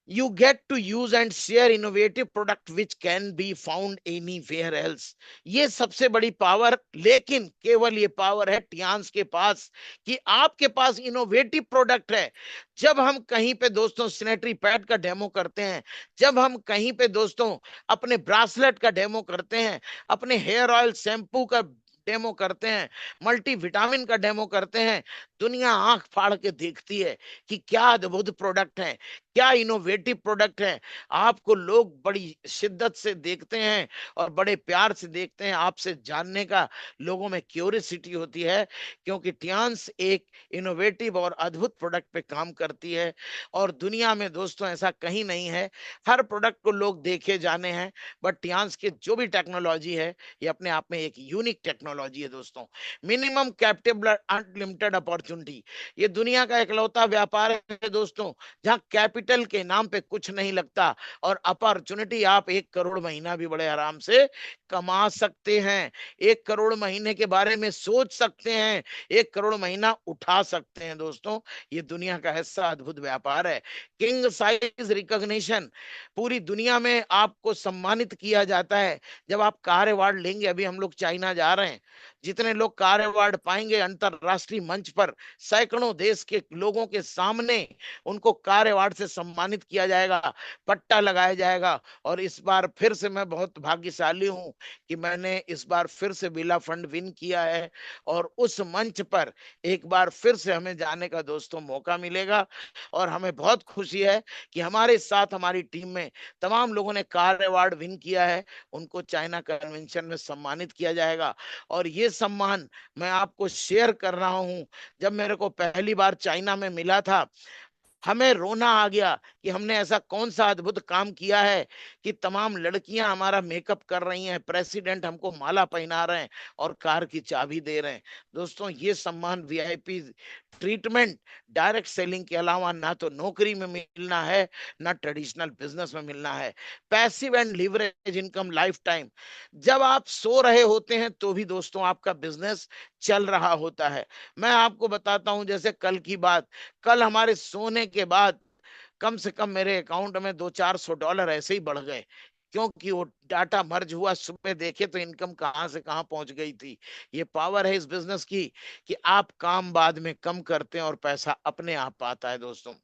you get to use and share innovative product which can be found anywhere else। ये सबसे बड़ी पावर, लेकिन केवल ये पावर है टियान्स के पास कि आपके पास इनोवेटिव प्रोडक्ट है। जब हम कहीं पे दोस्तों सैनिटरी पैड का डेमो करते हैं, जब हम कहीं पे दोस्तों अपने ब्रासलेट का डेमो करते हैं, अपने हेयर ऑयल शैम्पू का डेमो करते हैं, मल्टी विटामिन का डेमो करते हैं, दुनिया आंख फाड़ के देखती है कि क्या अद्भुत प्रोडक्ट है, क्या इनोवेटिव प्रोडक्ट है। आपको लोग बड़ी शिद्दत से देखते हैं और बड़े प्यार से देखते हैं। आपसे जानने का लोगों में क्यूरियोसिटी होती है, क्योंकि टियान्स एक इनोवेटिव और अद्भुत प्रोडक्ट पे काम करती है। और दुनिया में दोस्तों ऐसा कहीं नहीं है, हर प्रोडक्ट को लोग देखे जाने हैं, बट टियान्स के जो भी टेक्नोलॉजी है ये अपने आप में एक यूनिक टेक्नोलॉजी है। दोस्तों, मिनिमम कैपिटल अनलिमिटेड अपॉर्चुनिटी, ये दुनिया का इकलौता व्यापार है दोस्तों जहां कैपिटल के नाम पे कुछ नहीं लगता और अपॉर्चुनिटी आप 1 करोड़ महीना भी बड़े आराम से कमा सकते हैं। 1 करोड़ महीने के बारे में सोच सकते हैं, 1 करोड़ महीना उठा सकते हैं। दोस्तों, ये दुनिया का ऐसा अद्भुत व्यापार है। किंग साइज रिकॉग्निशन, पूरी दुनिया में आपको सम्मानित किया जाता है जब आप कार अवार्ड लेंगे। अभी हम लोग चाइना जा रहे हैं, जितने लोग कार अवार्ड पाएंगे अंतरराष्ट्रीय मंच पर, सैकड़ों देश के लोगों के सामने उनको कार अवार्ड से सम्मानित किया जाएगा, पट्टा लगाया जाएगा। और इस बार फिर से मैं बहुत भाग्यशाली हूं कि मैंने इस बार फिर से बिरला फंड विन किया है और उस मंच पर एक बार फिर से हमें जाने का दोस्तों मौका मिलेगा। और हमें बहुत खुशी है कि हमारे साथ हमारी टीम में तमाम लोगों ने कार अवार्ड विन किया है, उनको चाइना कन्वेंशन में सम्मानित किया जाएगा। और ये सम्मान मैं आपको शेयर कर रहा हूं। जब मेरे को पहली बार चाइना में मिला था, हमें रोना आ गया कि हमने ऐसा कौन सा अद्भुत काम किया है कि तमाम लड़कियां हमारा मेकअप कर रही हैं, प्रेसिडेंट हमको माला पहना रहे हैं और कार की चाबी दे रहे हैं। दोस्तों, ये सम्मान, वीआईपी ट्रीटमेंट डायरेक्ट सेलिंग के अलावा ना तो नौकरी में मिलना है, ना ट्रेडिशनल बिजनेस में मिलना है। Passive and leverage income life time, जब आप सो रहे होते हैं तो भी दोस्तों आपका बिजनेस चल रहा होता है। मैं आपको बताता हूं, जैसे कल की बात, कल हमारे सोने के बाद कम से कम मेरे अकाउंट में $200-400 ऐसे ही बढ़ गए, क्योंकि वो डाटा मर्ज हुआ। सुबह देखे तो इनकम कहां से कहां पहुंच गई थी। ये पावर है इस बिजनेस की कि आप काम बाद में कम करते हैं और पैसा अपने आप आता है। दोस्तों,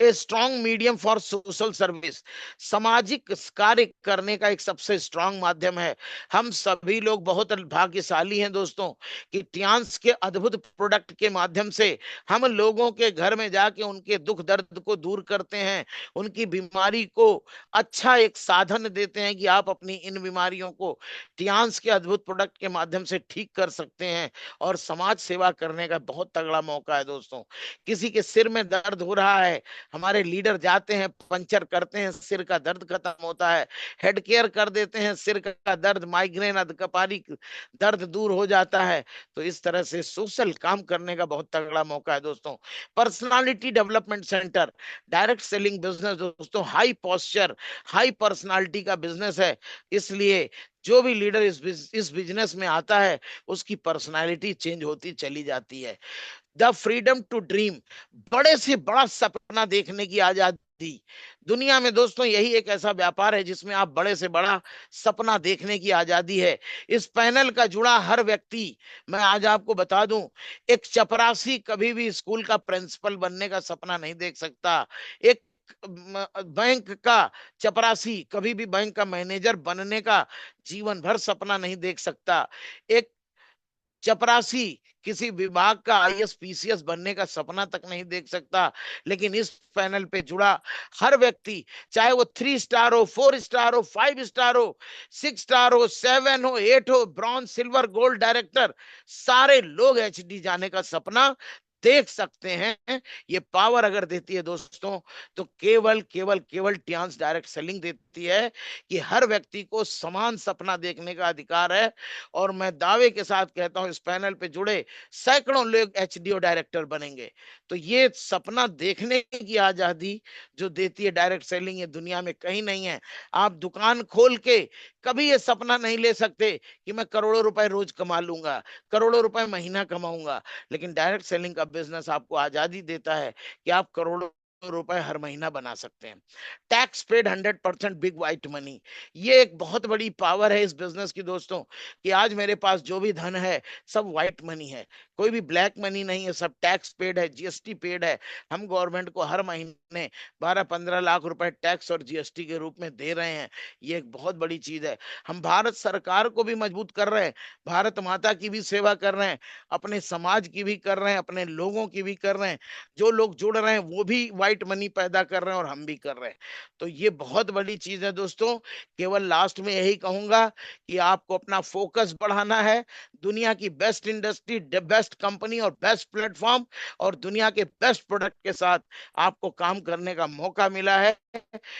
a strong medium for social service, सामाजिक कार्य करने का एक सबसे स्ट्रॉन्ग माध्यम है। हम सभी लोग बहुत भाग्यशाली हैं दोस्तों कि टियान्स के अद्भुत प्रोडक्ट के माध्यम से हम लोगों के घर में जाके उनके दुख दर्द को दूर करते हैं, उनकी बीमारी को अच्छा एक साधन देते हैं कि आप अपनी इन बीमारियों को टियान्स के अद्भुत प्रोडक्ट के माध्यम से ठीक कर सकते हैं। और समाज सेवा करने का बहुत तगड़ा मौका है दोस्तों। किसी के सिर में दर्द हो रहा है, है। हमारे लीडर जाते हैं, पंचर करते हैं, सिर का दर्द खत्म होता है, हेड केयर कर देते हैं, सिर का दर्द, माइग्रेन, अधकपारी दर्द दूर हो जाता है। तो इस तरह से सोशल काम करने का बहुत तगड़ा मौका है दोस्तों। Personality development centre, direct selling business दोस्तों, हाई पोस्चर, हाई पर्सनालिटी का बिजनेस है। इसलिए जो भी लीडर इस बिजनेस में आता है उसकी पर्सनालिटी चेंज होती चली जाती है। द फ्रीडम टू ड्रीम, बड़े से बड़ा सपना देखने की आजादी। दुनिया में दोस्तों यही एक ऐसा व्यापार है जिसमें आप बड़े से बड़ा सपना देखने की आजादी है। इस पैनल का जुड़ा हर व्यक्ति, मैं आज आपको बता दूं, एक चपरासी कभी भी स्कूल का प्रिंसिपल बनने का सपना नहीं देख सकता। एक बैंक का चपरासी कभी भी बैंक का मैनेजर बनने का जीवन भर सपना नहीं देख सकता। एक चपरासी किसी विभाग का आईएएस पीसीएस बनने का सपना तक नहीं देख सकता। लेकिन इस पैनल पे जुड़ा हर व्यक्ति, चाहे वो 3 स्टार हो, 4 स्टार हो, 5 स्टार हो, 6 स्टार हो, 7 हो, 8 हो, ब्रॉन्ज, सिल्वर, गोल्ड डायरेक्टर, सारे लोग एचडी जाने का सपना देख सकते हैं। ये पावर अगर देती है दोस्तों तो केवल केवल केवल टियांस डायरेक्ट सेलिंग देती है कि हर व्यक्ति को समान सपना देखने का अधिकार है। और मैं दावे के साथ कहता हूं इस पैनल पे जुड़े सैकड़ों लोग एचडीओ डायरेक्टर बनेंगे। तो ये सपना देखने की आजादी जो देती है डायरेक्ट सेलिंग, ये दुनिया में कहीं नहीं है। आप दुकान खोल के कभी ये सपना नहीं ले सकते कि मैं करोड़ों रुपए रोज कमा लूंगा, करोड़ों रुपए महीना कमाऊंगा। लेकिन डायरेक्ट सेलिंग का बिजनेस आपको आजादी देता है कि आप करोड़ों रुपए हर महीना बना सकते हैं। Tax paid 100% big white money, ये एक बहुत बड़ी पावर है इस बिजनेस की दोस्तों, कि आज मेरे पास जो भी धन है सब व्हाइट मनी है, कोई भी ब्लैक मनी नहीं है, सब टैक्स पेड है, जीएसटी पेड है। हम गवर्नमेंट को हर महीने 12-15 लाख रुपए टैक्स और जीएसटी के रूप में दे रहे हैं। ये एक बहुत बड़ी चीज है। हम भारत सरकार को भी मजबूत कर रहे हैं, भारत माता की भी सेवा कर रहे हैं, अपने समाज की भी कर रहे हैं, अपने लोगों की भी कर रहे हैं। जो लोग जुड़ रहे हैं वो भी व्हाइट मनी पैदा कर रहे हैं और हम भी कर रहे हैं। तो ये बहुत बड़ी चीज है दोस्तों। केवल लास्ट में यही कहूंगा कि आपको अपना फोकस बढ़ाना है। दुनिया की बेस्ट इंडस्ट्री, बेस्ट कंपनी और बेस्ट प्लेटफॉर्म और दुनिया के बेस्ट प्रोडक्ट के साथ आपको काम करने का मौका मिला है।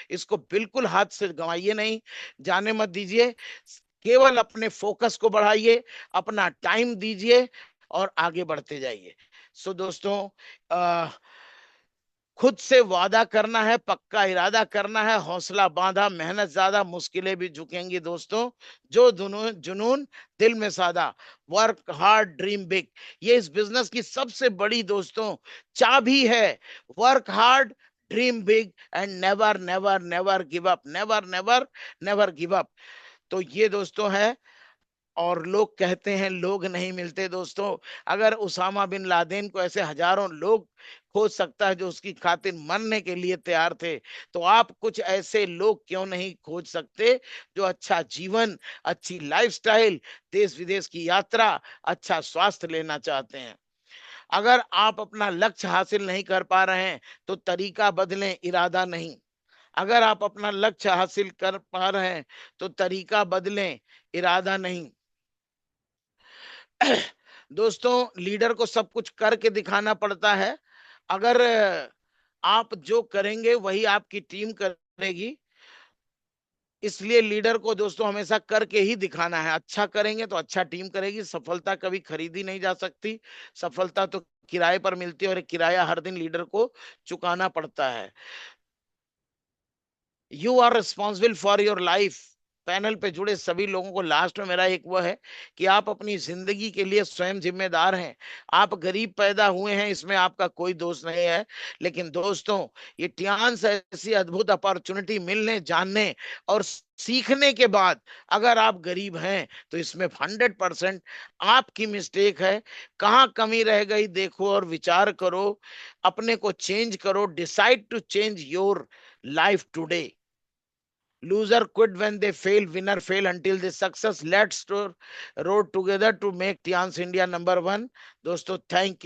इसको बिल्कुल हाथ से गंवाइए नहीं, जाने मत दीजिए। केवल अपने फोकस को बढ़ाइए, अपना टाइम दीजिए और आगे बढ़ते जाइए। सो दोस्तों, खुद से वादा करना है, पक्का इरादा करना है, हौसला बांधा, मेहनत ज्यादा, मुश्किलें भी झुकेंगी दोस्तों। जो जुनून दिल में सादा, वर्क हार्ड ड्रीम बिग, ये इस बिजनेस की सबसे बड़ी दोस्तों चाबी है। Work hard, dream big and never never never give up, never never never give up. तो ये दोस्तों है। और लोग कहते हैं लोग नहीं मिलते दोस्तों। अगर उसामा बिन लादेन को ऐसे हजारों लोग खोज सकता है जो उसकी खातिर मरने के लिए तैयार थे, तो आप कुछ ऐसे लोग क्यों नहीं खोज सकते जो अच्छा जीवन, अच्छी लाइफस्टाइल, देश विदेश की यात्रा, अच्छा स्वास्थ्य लेना चाहते हैं। अगर आप अपना लक्ष्य हासिल नहीं कर पा रहे हैं तो तरीका बदलें, इरादा नहीं। अगर आप अपना लक्ष्य हासिल कर पा रहे हैं तो तरीका बदलें, इरादा नहीं। दोस्तों, लीडर को सब कुछ करके दिखाना पड़ता है। अगर आप जो करेंगे वही आपकी टीम करेगी। इसलिए लीडर को दोस्तों हमेशा करके ही दिखाना है। अच्छा करेंगे तो अच्छा टीम करेगी। सफलता कभी खरीदी नहीं जा सकती, सफलता तो किराए पर मिलती है और किराया हर दिन लीडर को चुकाना पड़ता है। You are responsible for your life. Panel पे जुड़े सभी लोगों को लास्ट में मेरा एक वो है कि आप अपनी जिंदगी के लिए स्वयं जिम्मेदार हैं। आप गरीब पैदा हुए हैं, इसमें आपका कोई दोष नहीं है। लेकिन दोस्तों, ये टियांस ऐसी अद्भुत अपॉर्चुनिटी मिलने, जानने और सीखने के बाद अगर आप गरीब हैं तो इसमें 100% आपकी मिस्टेक है। कहाँ कमी रह गई देखो और विचार करो, अपने को चेंज करो। Decide to change your life today. Loser quit when they fail, winner fail until they success. Let's road together to make Tians India #1. दोस्तों, थैंक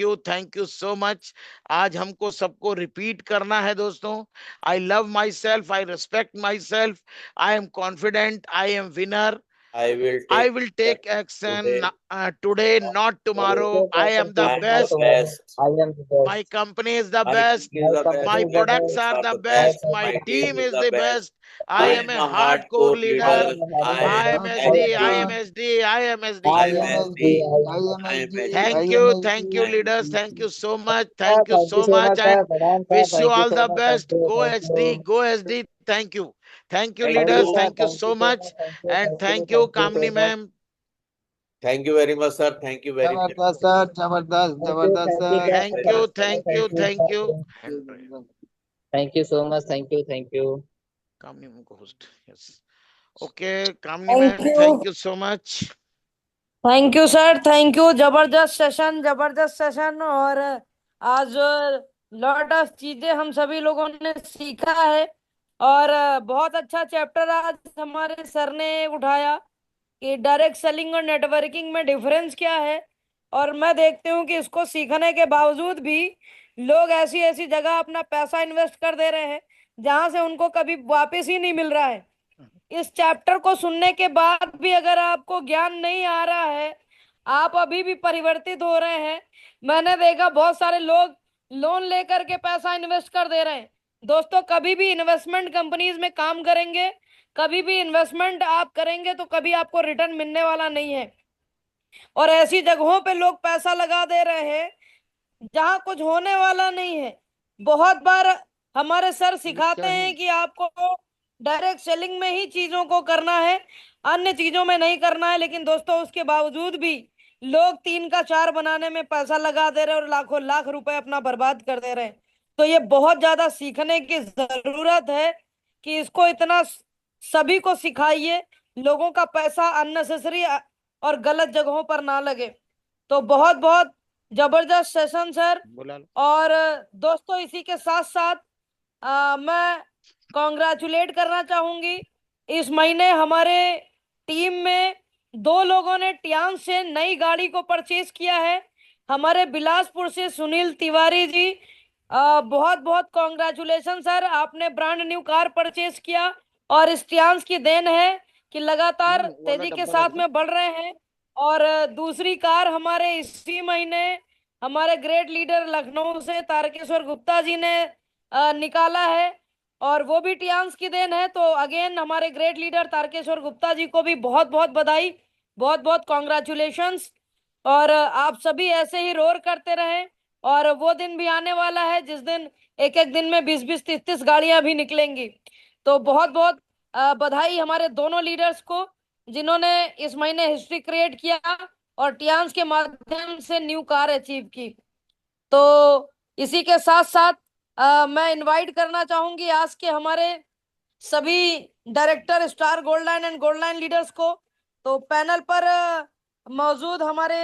यू सो मच। आज हमको सबको रिपीट करना है दोस्तों। I love myself, I respect myself, I am confident, I am winner. I will take action today, not tomorrow. I am the best. My company is the best. My products are the best. My team is the best. I am a hardcore leader. I am SD. I am SD. I am SD. Thank you, leaders. Thank you so much. Thank you so much, and wish you all the best. Go HD. Go SD. Thank you, leaders. Thank you so much, and thank you, Kamini ma'am. Thank you very much, sir. Thank you very much. जबरदस्त sir, जबरदस्त जबरदस्त sir. Thank you. Thank you so much. Thank you. Kamini ma'am, host. Yes. Okay, Kamini Thank ma'am. you. Thank you so much. Thank you sir, thank you. जबरदस्त session. और आज lot of चीजें हम सभी लोगों ने सीखा है। और बहुत अच्छा चैप्टर आज हमारे सर ने उठाया कि डायरेक्ट सेलिंग और नेटवर्किंग में डिफरेंस क्या है। और मैं देखती हूँ कि इसको सीखने के बावजूद भी लोग ऐसी ऐसी जगह अपना पैसा इन्वेस्ट कर दे रहे हैं जहां से उनको कभी वापस ही नहीं मिल रहा है। इस चैप्टर को सुनने के बाद भी अगर आपको ज्ञान नहीं आ रहा है, आप अभी भी परिवर्तित हो रहे हैं। मैंने देखा बहुत सारे लोग लोन लेकर के पैसा इन्वेस्ट कर दे रहे हैं। दोस्तों, कभी भी इन्वेस्टमेंट कंपनीज में काम करेंगे, कभी भी इन्वेस्टमेंट आप करेंगे तो कभी आपको रिटर्न मिलने वाला नहीं है। और ऐसी जगहों पे लोग पैसा लगा दे रहे हैं जहां कुछ होने वाला नहीं है। बहुत बार हमारे सर सिखाते हैं कि आपको डायरेक्ट सेलिंग में ही चीजों को करना है, अन्य चीजों में नहीं करना है। लेकिन दोस्तों, उसके बावजूद भी लोग 3 का 4 बनाने में पैसा लगा दे रहे हैं और लाखों लाख रुपए अपना बर्बाद कर दे रहे हैं। तो ये बहुत ज्यादा सीखने की जरूरत है कि इसको इतना सभी को सिखाइए, लोगों का पैसा अननेसेसरी और गलत जगहों पर ना लगे। तो बहुत बहुत जबरदस्त सेशन सर। और दोस्तों, इसी के साथ साथ मैं कॉन्ग्रेचुलेट करना चाहूंगी। इस महीने हमारे टीम में 2 लोगों ने टियान्स से नई गाड़ी को परचेज किया है। हमारे बिलासपुर से सुनील तिवारी जी, बहुत बहुत कॉन्ग्रेचुलेशन सर, आपने ब्रांड न्यू कार परचेज किया। और इस टियान्स की देन है कि लगातार तेजी के साथ में बढ़ रहे हैं। और दूसरी कार हमारे इसी महीने हमारे ग्रेट लीडर लखनऊ से तारकेश्वर गुप्ता जी ने निकाला है, और वो भी टियान्स की देन है। तो अगेन हमारे ग्रेट लीडर तारकेश्वर गुप्ता जी को भी बहुत बहुत बधाई, बहुत बहुत कॉन्ग्रेचुलेशंस। और आप सभी ऐसे ही रोर करते रहें। और वो दिन भी आने वाला है जिस दिन एक एक दिन में 20-20 30-30 गाड़ियां भी निकलेंगी। तो बहुत बहुत बधाई हमारे दोनों लीडर्स को जिन्होंने इस महीने हिस्ट्री क्रिएट किया और टियान्स के माध्यम से न्यू कार अचीव की। तो इसी के साथ साथ मैं इनवाइट करना चाहूंगी आज के हमारे सभी director, star gold line and gold line leaders को। तो पैनल पर मौजूद हमारे